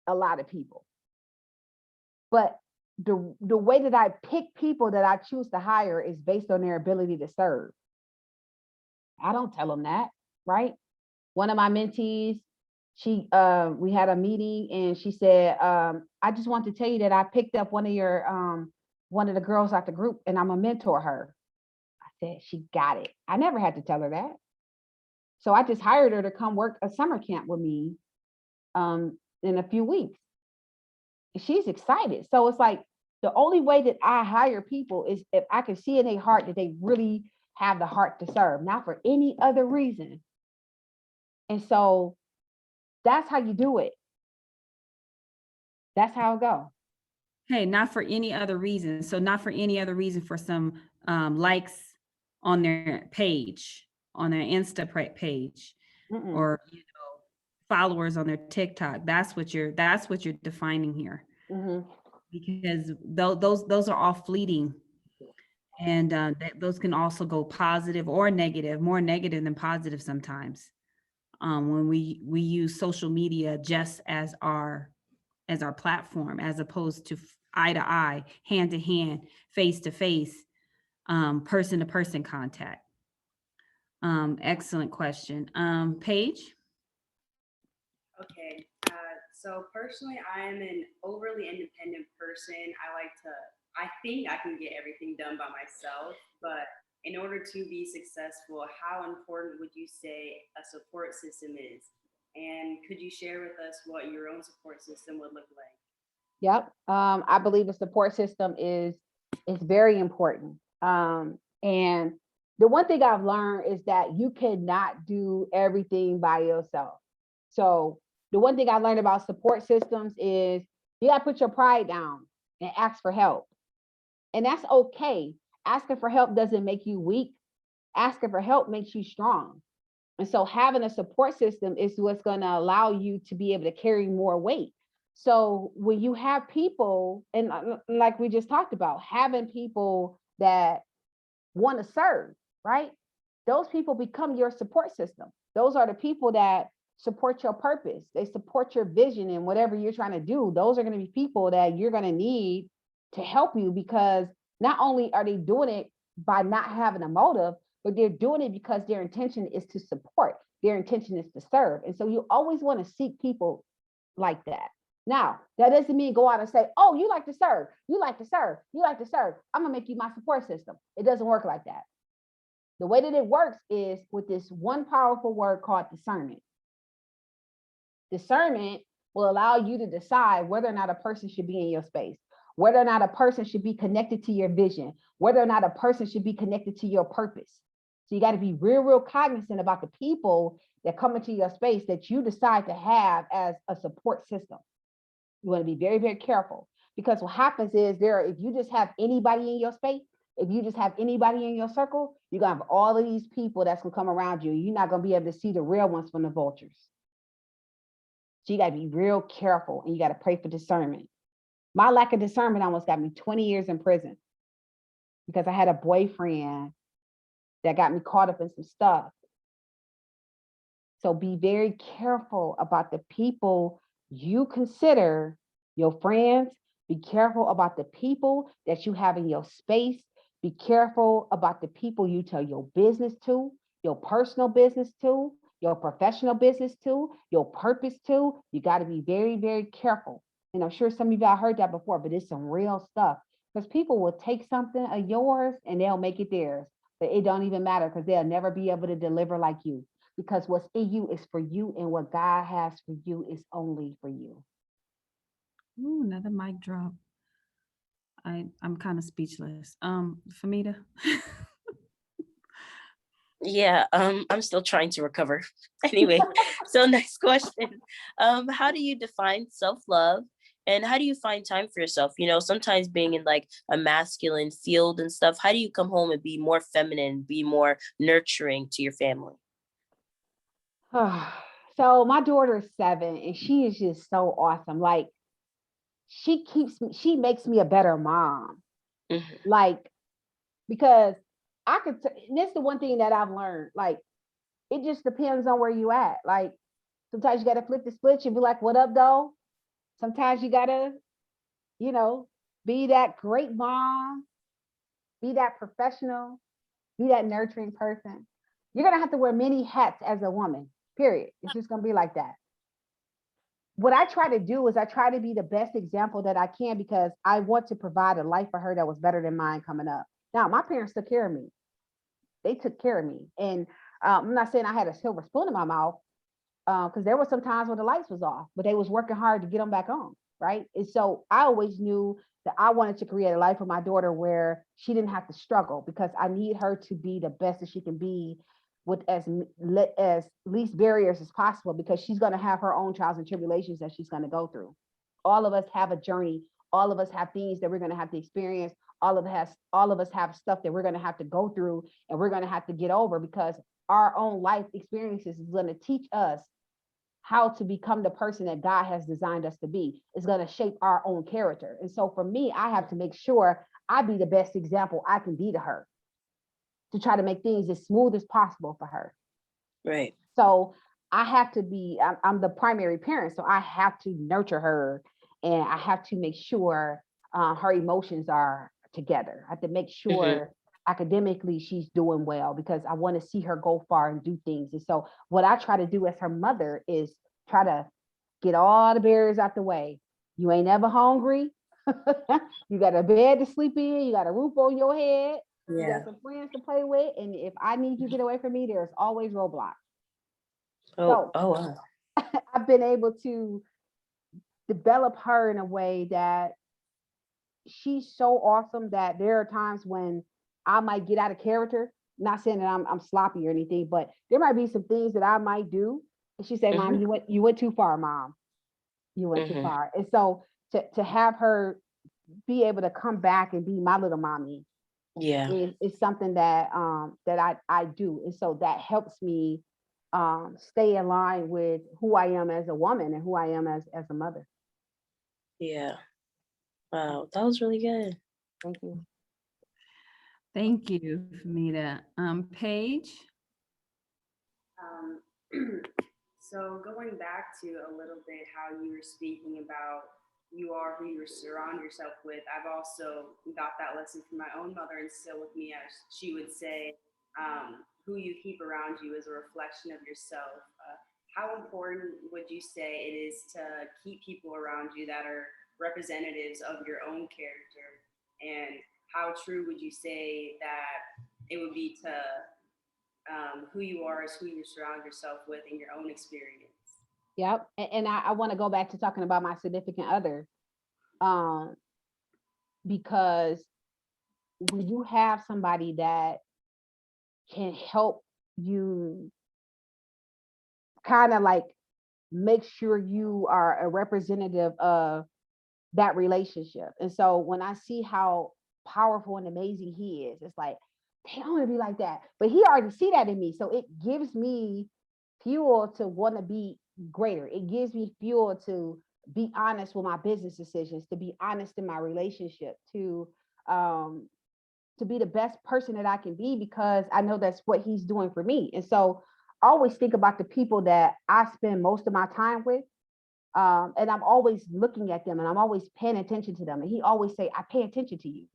a lot of people, but the way that I pick people that I choose to hire is based on their ability to serve. I don't tell them that, right? One of my mentees, we had a meeting and she said, I just want to tell you that I picked up one of the girls out the group and I'm a mentor her. I said, she got it. I never had to tell her that. So I just hired her to come work a summer camp with me in a few weeks. She's excited. So it's like, the only way that I hire people is if I can see in their heart that they really have the heart to serve, not for any other reason. And so that's how you do it. That's how it goes. Hey, not for any other reason. So not for any other reason for some likes on their page, on their Insta page, or followers on their TikTok. That's what you're defining here. Because those are all fleeting, and those can also go positive or negative, more negative than positive sometimes. When we use social media just as our platform, as opposed to eye to eye, hand to hand, face to face, person to person contact. Excellent question. Paige? Okay, so personally, I am an overly independent person. I think I can get everything done by myself, but in order to be successful, how important would you say a support system is? And could you share with us what your own support system would look like? Yep. I believe a support system is very important. And the one thing I've learned is that you cannot do everything by yourself. So the one thing I learned about support systems is you got to put your pride down and ask for help. And that's okay. Asking for help doesn't make you weak. Asking for help makes you strong. And so having a support system is what's going to allow you to be able to carry more weight. So when you have people, and like we just talked about, having people that want to serve, right? Those people become your support system. Those are the people that support your purpose. They support your vision and whatever you're trying to do. Those are going to be people that you're going to need to help you, because not only are they doing it by not having a motive, but they're doing it because their intention is to support. Their intention is to serve. And so you always want to seek people like that. Now, that doesn't mean go out and say, oh, you like to serve, you like to serve, you like to serve, I'm gonna make you my support system. It doesn't work like that. The way that it works is with this one powerful word called discernment. Discernment will allow you to decide whether or not a person should be in your space, whether or not a person should be connected to your vision, whether or not a person should be connected to your purpose. So you got to be real cognizant about the people that come into your space that you decide to have as a support system. You want to be very careful, because what happens is if you just have anybody in your space, if you just have anybody in your circle, you're going to have all of these people that's going to come around you. You're not going to be able to see the real ones from the vultures. So you got to be real careful, and you got to pray for discernment. My lack of discernment almost got me 20 years in prison, because I had a boyfriend that got me caught up in some stuff. So be very careful about the people you consider your friends. Be careful about the people that you have in your space. Be careful about the people you tell your business to, your personal business to, your professional business to, your purpose to. You got to be very careful. And I'm sure some of y'all heard that before, but it's some real stuff, because people will take something of yours and they'll make it theirs, but it don't even matter, because they'll never be able to deliver like you, because what's in you is for you, and what God has for you is only for you. Ooh, another mic drop. I'm kind of speechless. Famita. Yeah, I'm still trying to recover. Anyway, so next question. How do you define self-love, and how do you find time for yourself? You know, sometimes being in like a masculine field and stuff, how do you come home and be more feminine, be more nurturing to your family? So my daughter is 7, and she is just so awesome. Like, she makes me a better mom. Mhm. Like, because this is the one thing that I've learned. Like, it just depends on where you at. Like, sometimes you got to flip the switch and be like, what up, though? Sometimes you got to, be that great mom, be that professional, be that nurturing person. You're going to have to wear many hats as a woman, period. It's just going to be like that. What I try to do is I try to be the best example that I can, because I want to provide a life for her that was better than mine coming up. Now, my parents took care of me. They took care of me. And I'm not saying I had a silver spoon in my mouth, because there were some times when the lights was off, but they was working hard to get them back on, right? And so I always knew that I wanted to create a life for my daughter where she didn't have to struggle, because I need her to be the best that she can be with as least barriers as possible, because she's going to have her own trials and tribulations that she's going to go through. All of us have a journey. All of us have things that we're going to have to experience. All of us have stuff that we're going to have to go through, and we're going to have to get over, because our own life experiences is going to teach us how to become the person that God has designed us to be. It's going to shape our own character. And so for me, I have to make sure I be the best example I can be to her, to try to make things as smooth as possible for her. Right. So I have to be, I'm the primary parent, so I have to nurture her, and I have to make sure her emotions are together. I have to make sure academically she's doing well, because I want to see her go far and do things. And so what I try to do as her mother is try to get all the barriers out the way. You ain't ever hungry. You got a bed to sleep in. You got a roof on your head. You Yeah. got some friends to play with. And if I need you to get away from me, there's always roadblocks. Oh, So wow. I've been able to develop her in a way that she's so awesome that there are times when I might get out of character. Not saying that I'm sloppy or anything, but there might be some things that I might do. And she said, Mom, you went too far, Mom. You went too far. And so to have her be able to come back and be my little mommy, Yeah. is something that I do. And so that helps me stay in line with who I am as a woman and who I am as a mother. Yeah. Wow, that was really good. Thank you. Thank you, Famita. Paige? So going back to a little bit how you were speaking about you are who you surround yourself with, I've also got that lesson from my own mother and still with me, as she would say, who you keep around you is a reflection of yourself. How important would you say it is to keep people around you that are representatives of your own character? And how true would you say that it would be to who you are is who you surround yourself with in your own experience? Yep. And I want to go back to talking about my significant other, because when you have somebody that can help you kind of like make sure you are a representative of that relationship. And so when I see how powerful and amazing he is, it's like, damn, I want to be like that. But he already see that in me. So it gives me fuel to want to be greater. It gives me fuel to be honest with my business decisions, to be honest in my relationship, to be the best person that I can be, because I know that's what he's doing for me. And so I always think about the people that I spend most of my time with. And I'm always looking at them and I'm always paying attention to them. And he always say, I pay attention to you.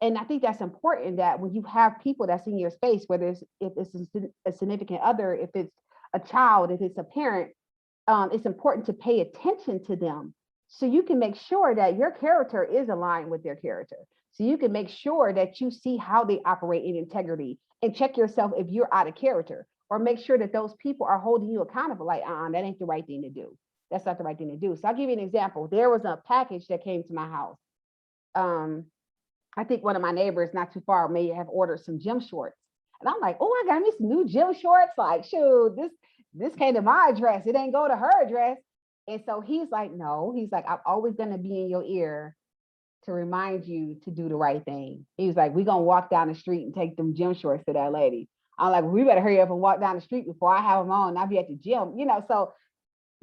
And I think that's important, that when you have people that's in your space, whether if it's a significant other, if it's a child, if it's a parent, it's important to pay attention to them so you can make sure that your character is aligned with their character. So you can make sure that you see how they operate in integrity and check yourself if you're out of character, or make sure that those people are holding you accountable. Like, that ain't the right thing to do. That's not the right thing to do. So I'll give you an example. There was a package that came to my house. I think one of my neighbors not too far may have ordered some gym shorts. And I'm like, oh, I got me some new gym shorts. Like, shoot, this came to my address. It ain't go to her address. And so he's like, no, he's like, I'm always going to be in your ear to remind you to do the right thing. He was like, we're going to walk down the street and take them gym shorts to that lady. I'm like, we better hurry up and walk down the street before I have them on and I'll be at the gym, so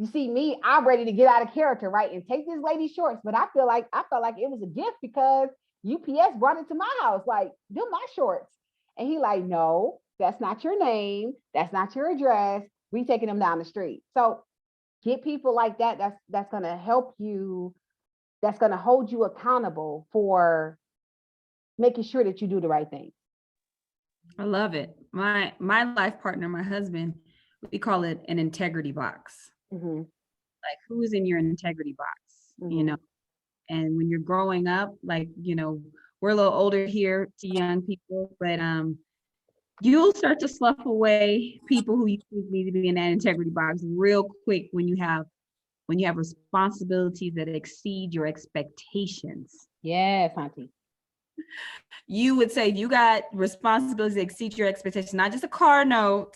you see me, I'm ready to get out of character, right? And take this lady's shorts. But I felt like it was a gift because UPS brought it to my house. Like, them my shorts. And he like, no, that's not your name. That's not your address. We taking them down the street. So get people like that. That's going to help you. That's going to hold you accountable for making sure that you do the right thing. I love it. My life partner, my husband, we call it an integrity box. Mm-hmm. Like, who's in your integrity box, Mm-hmm. And when you're growing up, like, we're a little older here to young people, but you'll start to slough away people who you think need to be in that integrity box real quick when you have responsibilities that exceed your expectations. Yes, Auntie. You would say you got responsibilities that exceed your expectations, not just a car note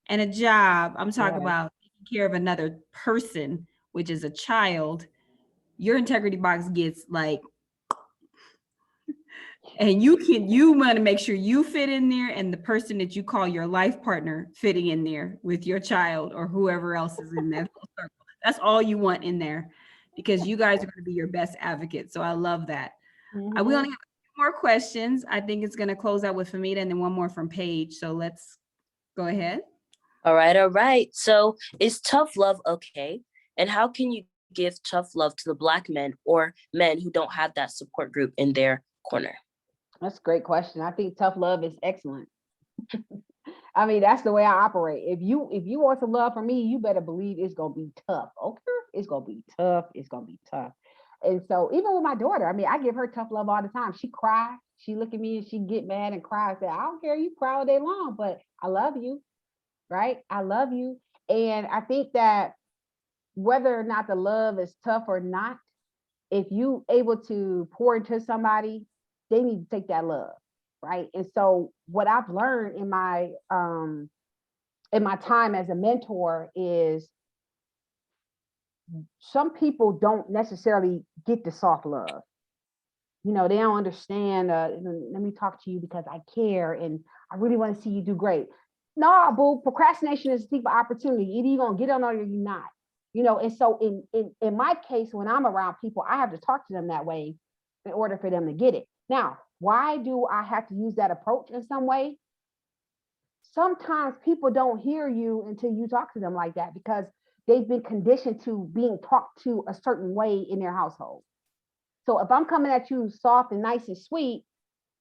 and a job. I'm talking about taking care of another person, which is a child. Your integrity box gets like, and you want to make sure you fit in there and the person that you call your life partner fitting in there with your child or whoever else is in that whole circle. That's all you want in there, because you guys are going to be your best advocates. So I love that. Mm-hmm. We only have more questions. I think it's going to close out with Famita and then one more from Paige. So let's go ahead. All right. So is tough love okay? And how can you give tough love to the Black men or men who don't have that support group in their corner? That's a great question. I think tough love is excellent. I mean, that's the way I operate. If you want some love from me, you better believe it's gonna be tough. Okay, it's gonna be tough. It's gonna be tough. And so even with my daughter, I mean, I give her tough love all the time. She cries. She look at me and she get mad and cry and say, I don't care, you cry all day long, but I love you, right? I love you. And I think that whether or not the love is tough or not, if you able to pour into somebody, they need to take that love, right? And so what I've learned in my time as a mentor is some people don't necessarily get the soft love. They don't understand, let me talk to you because I care and I really want to see you do great. No, boo, procrastination is a thief of opportunity. Either you're going to get on or you're not. And so in my case, when I'm around people, I have to talk to them that way in order for them to get it. Now, why do I have to use that approach in some way? Sometimes people don't hear you until you talk to them like that because they've been conditioned to being talked to a certain way in their household. So if I'm coming at you soft and nice and sweet,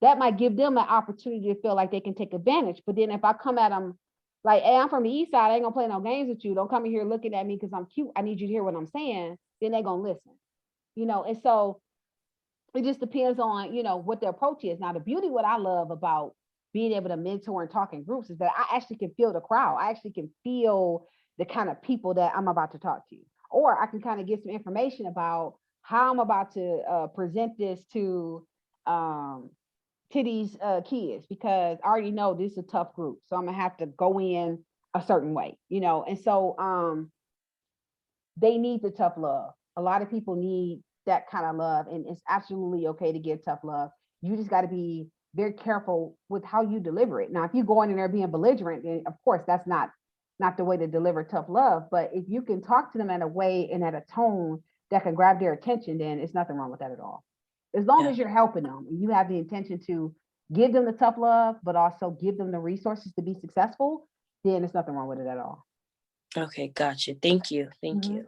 that might give them an opportunity to feel like they can take advantage. But then if I come at them like, hey, I'm from the East Side, I ain't gonna play no games with you. Don't come in here looking at me because I'm cute. I need you to hear what I'm saying. Then they're gonna listen. And so it just depends on, what the approach is. Now, the beauty, what I love about being able to mentor and talk in groups is that I actually can feel the crowd. I actually can feel the kind of people that I'm about to talk to. Or I can kind of get some information about how I'm about to present this to to these kids because I already know this is a tough group. So I'm gonna have to go in a certain way, you know. And so they need the tough love. A lot of people need that kind of love, and it's absolutely okay to give tough love. You just got to be very careful with how you deliver it. Now, if you go in there being belligerent, then of course that's not the way to deliver tough love. But if you can talk to them in a way and at a tone that can grab their attention, then it's nothing wrong with that at all. As long as you're helping them and you have the intention to give them the tough love, but also give them the resources to be successful, then there's nothing wrong with it at all. Okay, gotcha. Thank you. Thank Mhm. you.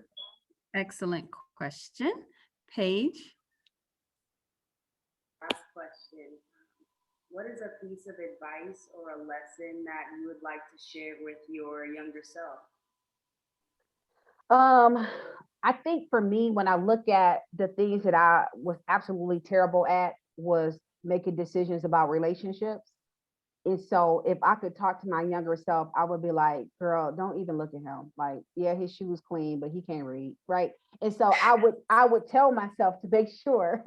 Excellent question. Paige? Last question. What is a piece of advice or a lesson that you would like to share with your younger self? I think for me, when I look at the things that I was absolutely terrible at was making decisions about relationships. And so if I could talk to my younger self, I would be like, girl, don't even look at him. Like, yeah, his shoes clean, but he can't read. Right. And so I would tell myself to make sure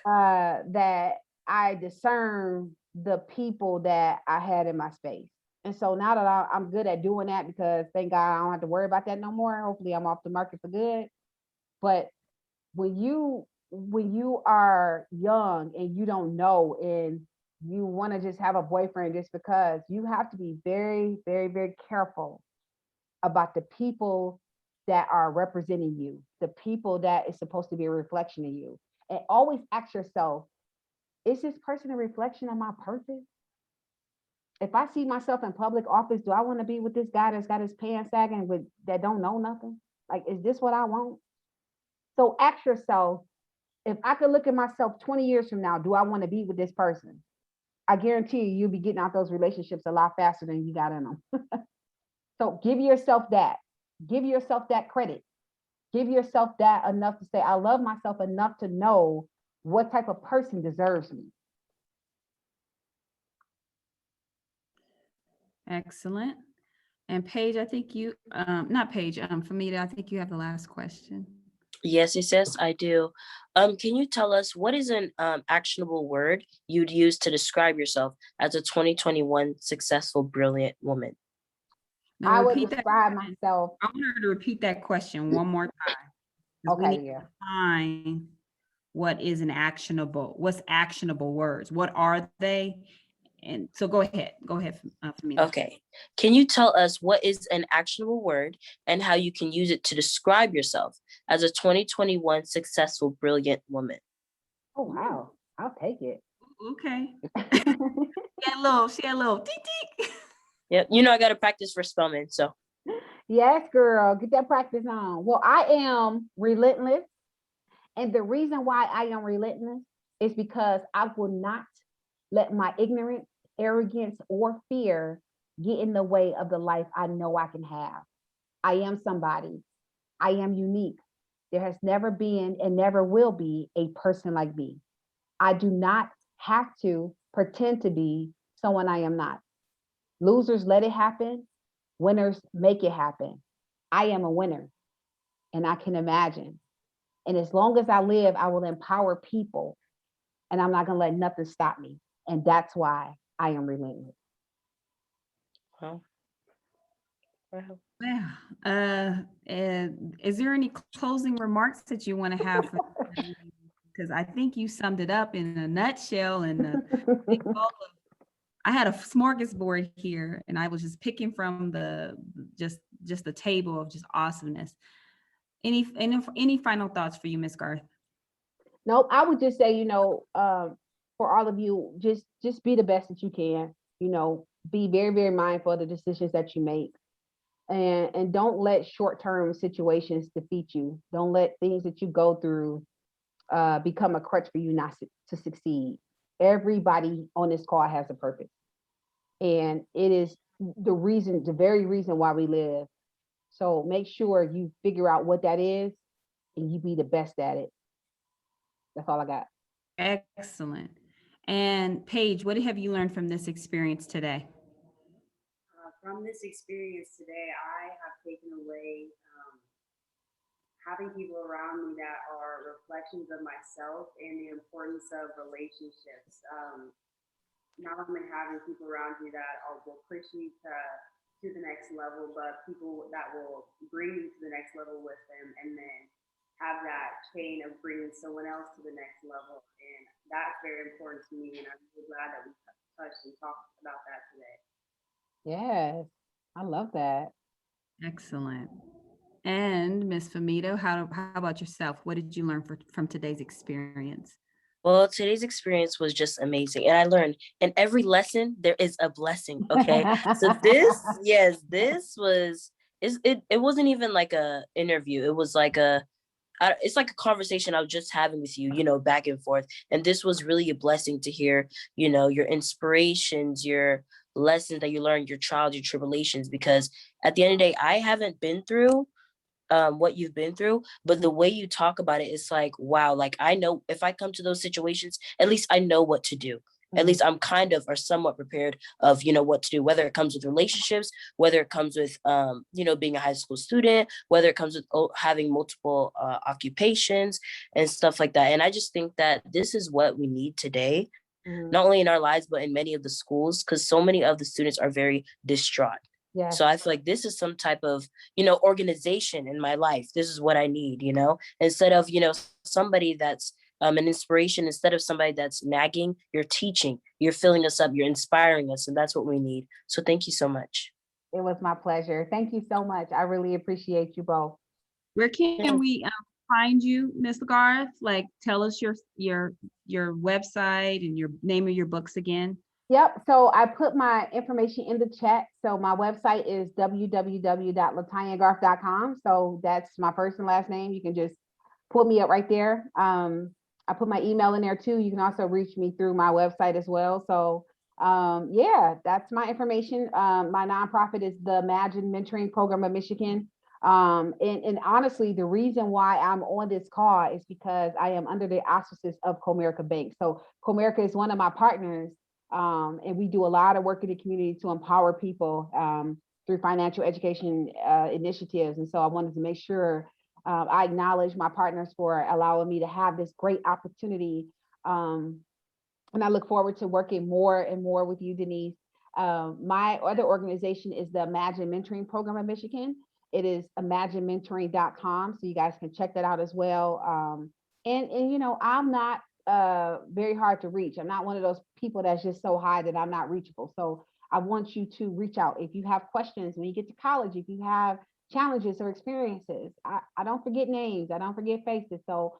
that I discern the people that I had in my space. And so now that I'm good at doing that, because thank God I don't have to worry about that no more. Hopefully I'm off the market for good. But when you are young and you don't know and you want to just have a boyfriend just because, you have to be very, very, very careful about the people that are representing you, the people that is supposed to be a reflection of you. And always ask yourself, is this person a reflection of my purpose? If I see myself in public office, do I want to be with this guy that's got his pants sagging with that don't know nothing? Like, is this what I want? So ask yourself, if I could look at myself 20 years from now, do I want to be with this person? I guarantee you, you'll be getting out those relationships a lot faster than you got in them. So give yourself that. Give yourself that credit. Give yourself that enough to say, I love myself enough to know what type of person deserves me. Excellent. And Paige, I think you, not Paige, Famita, I think you have the last question. Yes, I do. Can you tell us what is an actionable word you'd use to describe yourself as a 2021 successful, brilliant woman? Now I would repeat that. describe myself. I want her to repeat that question one more time. 'Cause we Okay, need yeah. to define what's actionable words? What are they? And so go ahead, Famita. Okay. Can you tell us what is an actionable word and how you can use it to describe yourself as a 2021 successful, brilliant woman? Oh, wow. I'll take it. Okay. She had a little dee dee. Yeah, I got to practice for spelling. So, Yes, girl, get that practice on. Well, I am relentless. And the reason why I am relentless is because I will not let my ignorance, arrogance, or fear get in the way of the life I know I can have. I am somebody. I am unique. There has never been and never will be a person like me. I do not have to pretend to be someone I am not. Losers let it happen. Winners make it happen. I am a winner, and I can imagine. And as long as I live, I will empower people, and I'm not going to let nothing stop me. And that's why I am relentless. well, well. Well, is there any closing remarks that you want to have? Because I think you summed it up in a nutshell and a big bowl of, I had a smorgasbord here and I was just picking from just the table of just awesomeness. Any final thoughts for you, Miss Garth? Nope, I would just say, for all of you, just be the best that you can. Be very, very mindful of the decisions that you make. And don't let short-term situations defeat you. Don't let things that you go through become a crutch for you not to succeed. Everybody on this call has a purpose. And it is the very reason why we live. So make sure you figure out what that is and you be the best at it. That's all I got. Excellent. And Paige, what have you learned from this experience today? From this experience today, I have taken away having people around me that are reflections of myself and the importance of relationships. Not only having people around you that will push you to the next level, but people that will bring you to the next level with them, and then have that chain of bringing someone else to the next level. And that's very important to me, and I'm really glad that we touched and talked about that today. Yes, I love that. Excellent. And Miss Famita, how about yourself? What did you learn from today's experience? Well, today's experience was just amazing. And I learned in every lesson, there is a blessing. Okay. So this was, it wasn't even like a interview. It was like it's like a conversation I was just having with you, back and forth. And this was really a blessing to hear, your inspirations, your lessons that you learned, your trials, your tribulations, because at the end of the day, I haven't been through what you've been through, but the way you talk about it, it's like, wow, like I know if I come to those situations, at least I know what to do. At least I'm kind of or somewhat prepared of, what to do, whether it comes with relationships, whether it comes with, being a high school student, whether it comes with having multiple occupations and stuff like that. And I just think that this is what we need today, not only in our lives, but in many of the schools, because so many of the students are very distraught. Yeah. So I feel like this is some type of, organization in my life. This is what I need, instead of, somebody that's an inspiration, instead of somebody that's nagging, you're teaching, you're filling us up, you're inspiring us. And that's what we need. So thank you so much. It was my pleasure. Thank you so much. I really appreciate you both. Where can we find you, Miss Garth? Like, tell us your website and your name of your books again. Yep. So I put my information in the chat. So my website is www.latonyagarth.com. So that's my first and last name. You can just pull me up right there. I put my email in there too. You can also reach me through my website as well. So yeah, that's my information. My nonprofit is the Imagine Mentoring Program of Michigan. And honestly, the reason why I'm on this call is because I am under the auspices of Comerica Bank. So Comerica is one of my partners. And we do a lot of work in the community to empower people through financial education initiatives. And so I wanted to make sure I acknowledge my partners for allowing me to have this great opportunity. And I look forward to working more and more with you, Denise. My other organization is the Imagine Mentoring Program of Michigan. It is imaginementoring.com. So you guys can check that out as well. And I'm not very hard to reach. I'm not one of those people that's just so high that I'm not reachable. So I want you to reach out. If you have questions when you get to college, if you have challenges or experiences, I don't forget names. I don't forget faces. So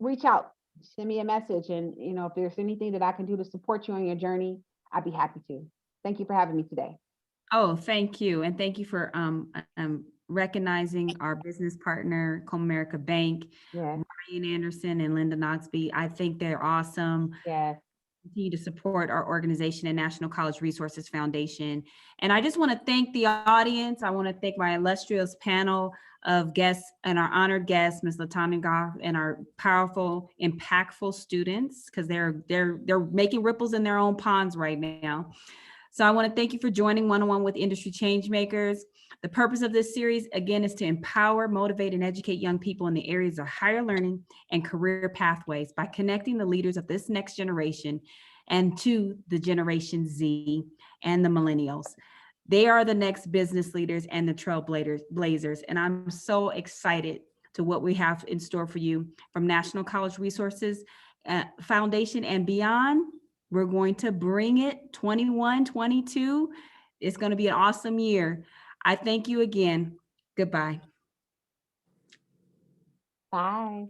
reach out, send me a message. And, if there's anything that I can do to support you on your journey, I'd be happy to. Thank you for having me today. Oh, thank you. And thank you for recognizing our business partner, Comerica Bank, Yeah. Ryan Anderson and Linda Noxby. I think they're awesome. Yeah. Continue to support our organization and National College Resources Foundation. And I just want to thank the audience. I want to thank my illustrious panel of guests and our honored guests, Ms. Latonya Garth, and our powerful, impactful students, because they're making ripples in their own ponds right now. So I want to thank you for joining One-on-One with Industry Changemakers. The purpose of this series, again, is to empower, motivate, and educate young people in the areas of higher learning and career pathways by connecting the leaders of this next generation and to the Generation Z and the millennials. They are the next business leaders and the trailblazers. And I'm so excited to what we have in store for you from National College Resources Foundation and beyond. We're going to bring it 21, 22. It's going to be an awesome year. I thank you again. Goodbye. Bye.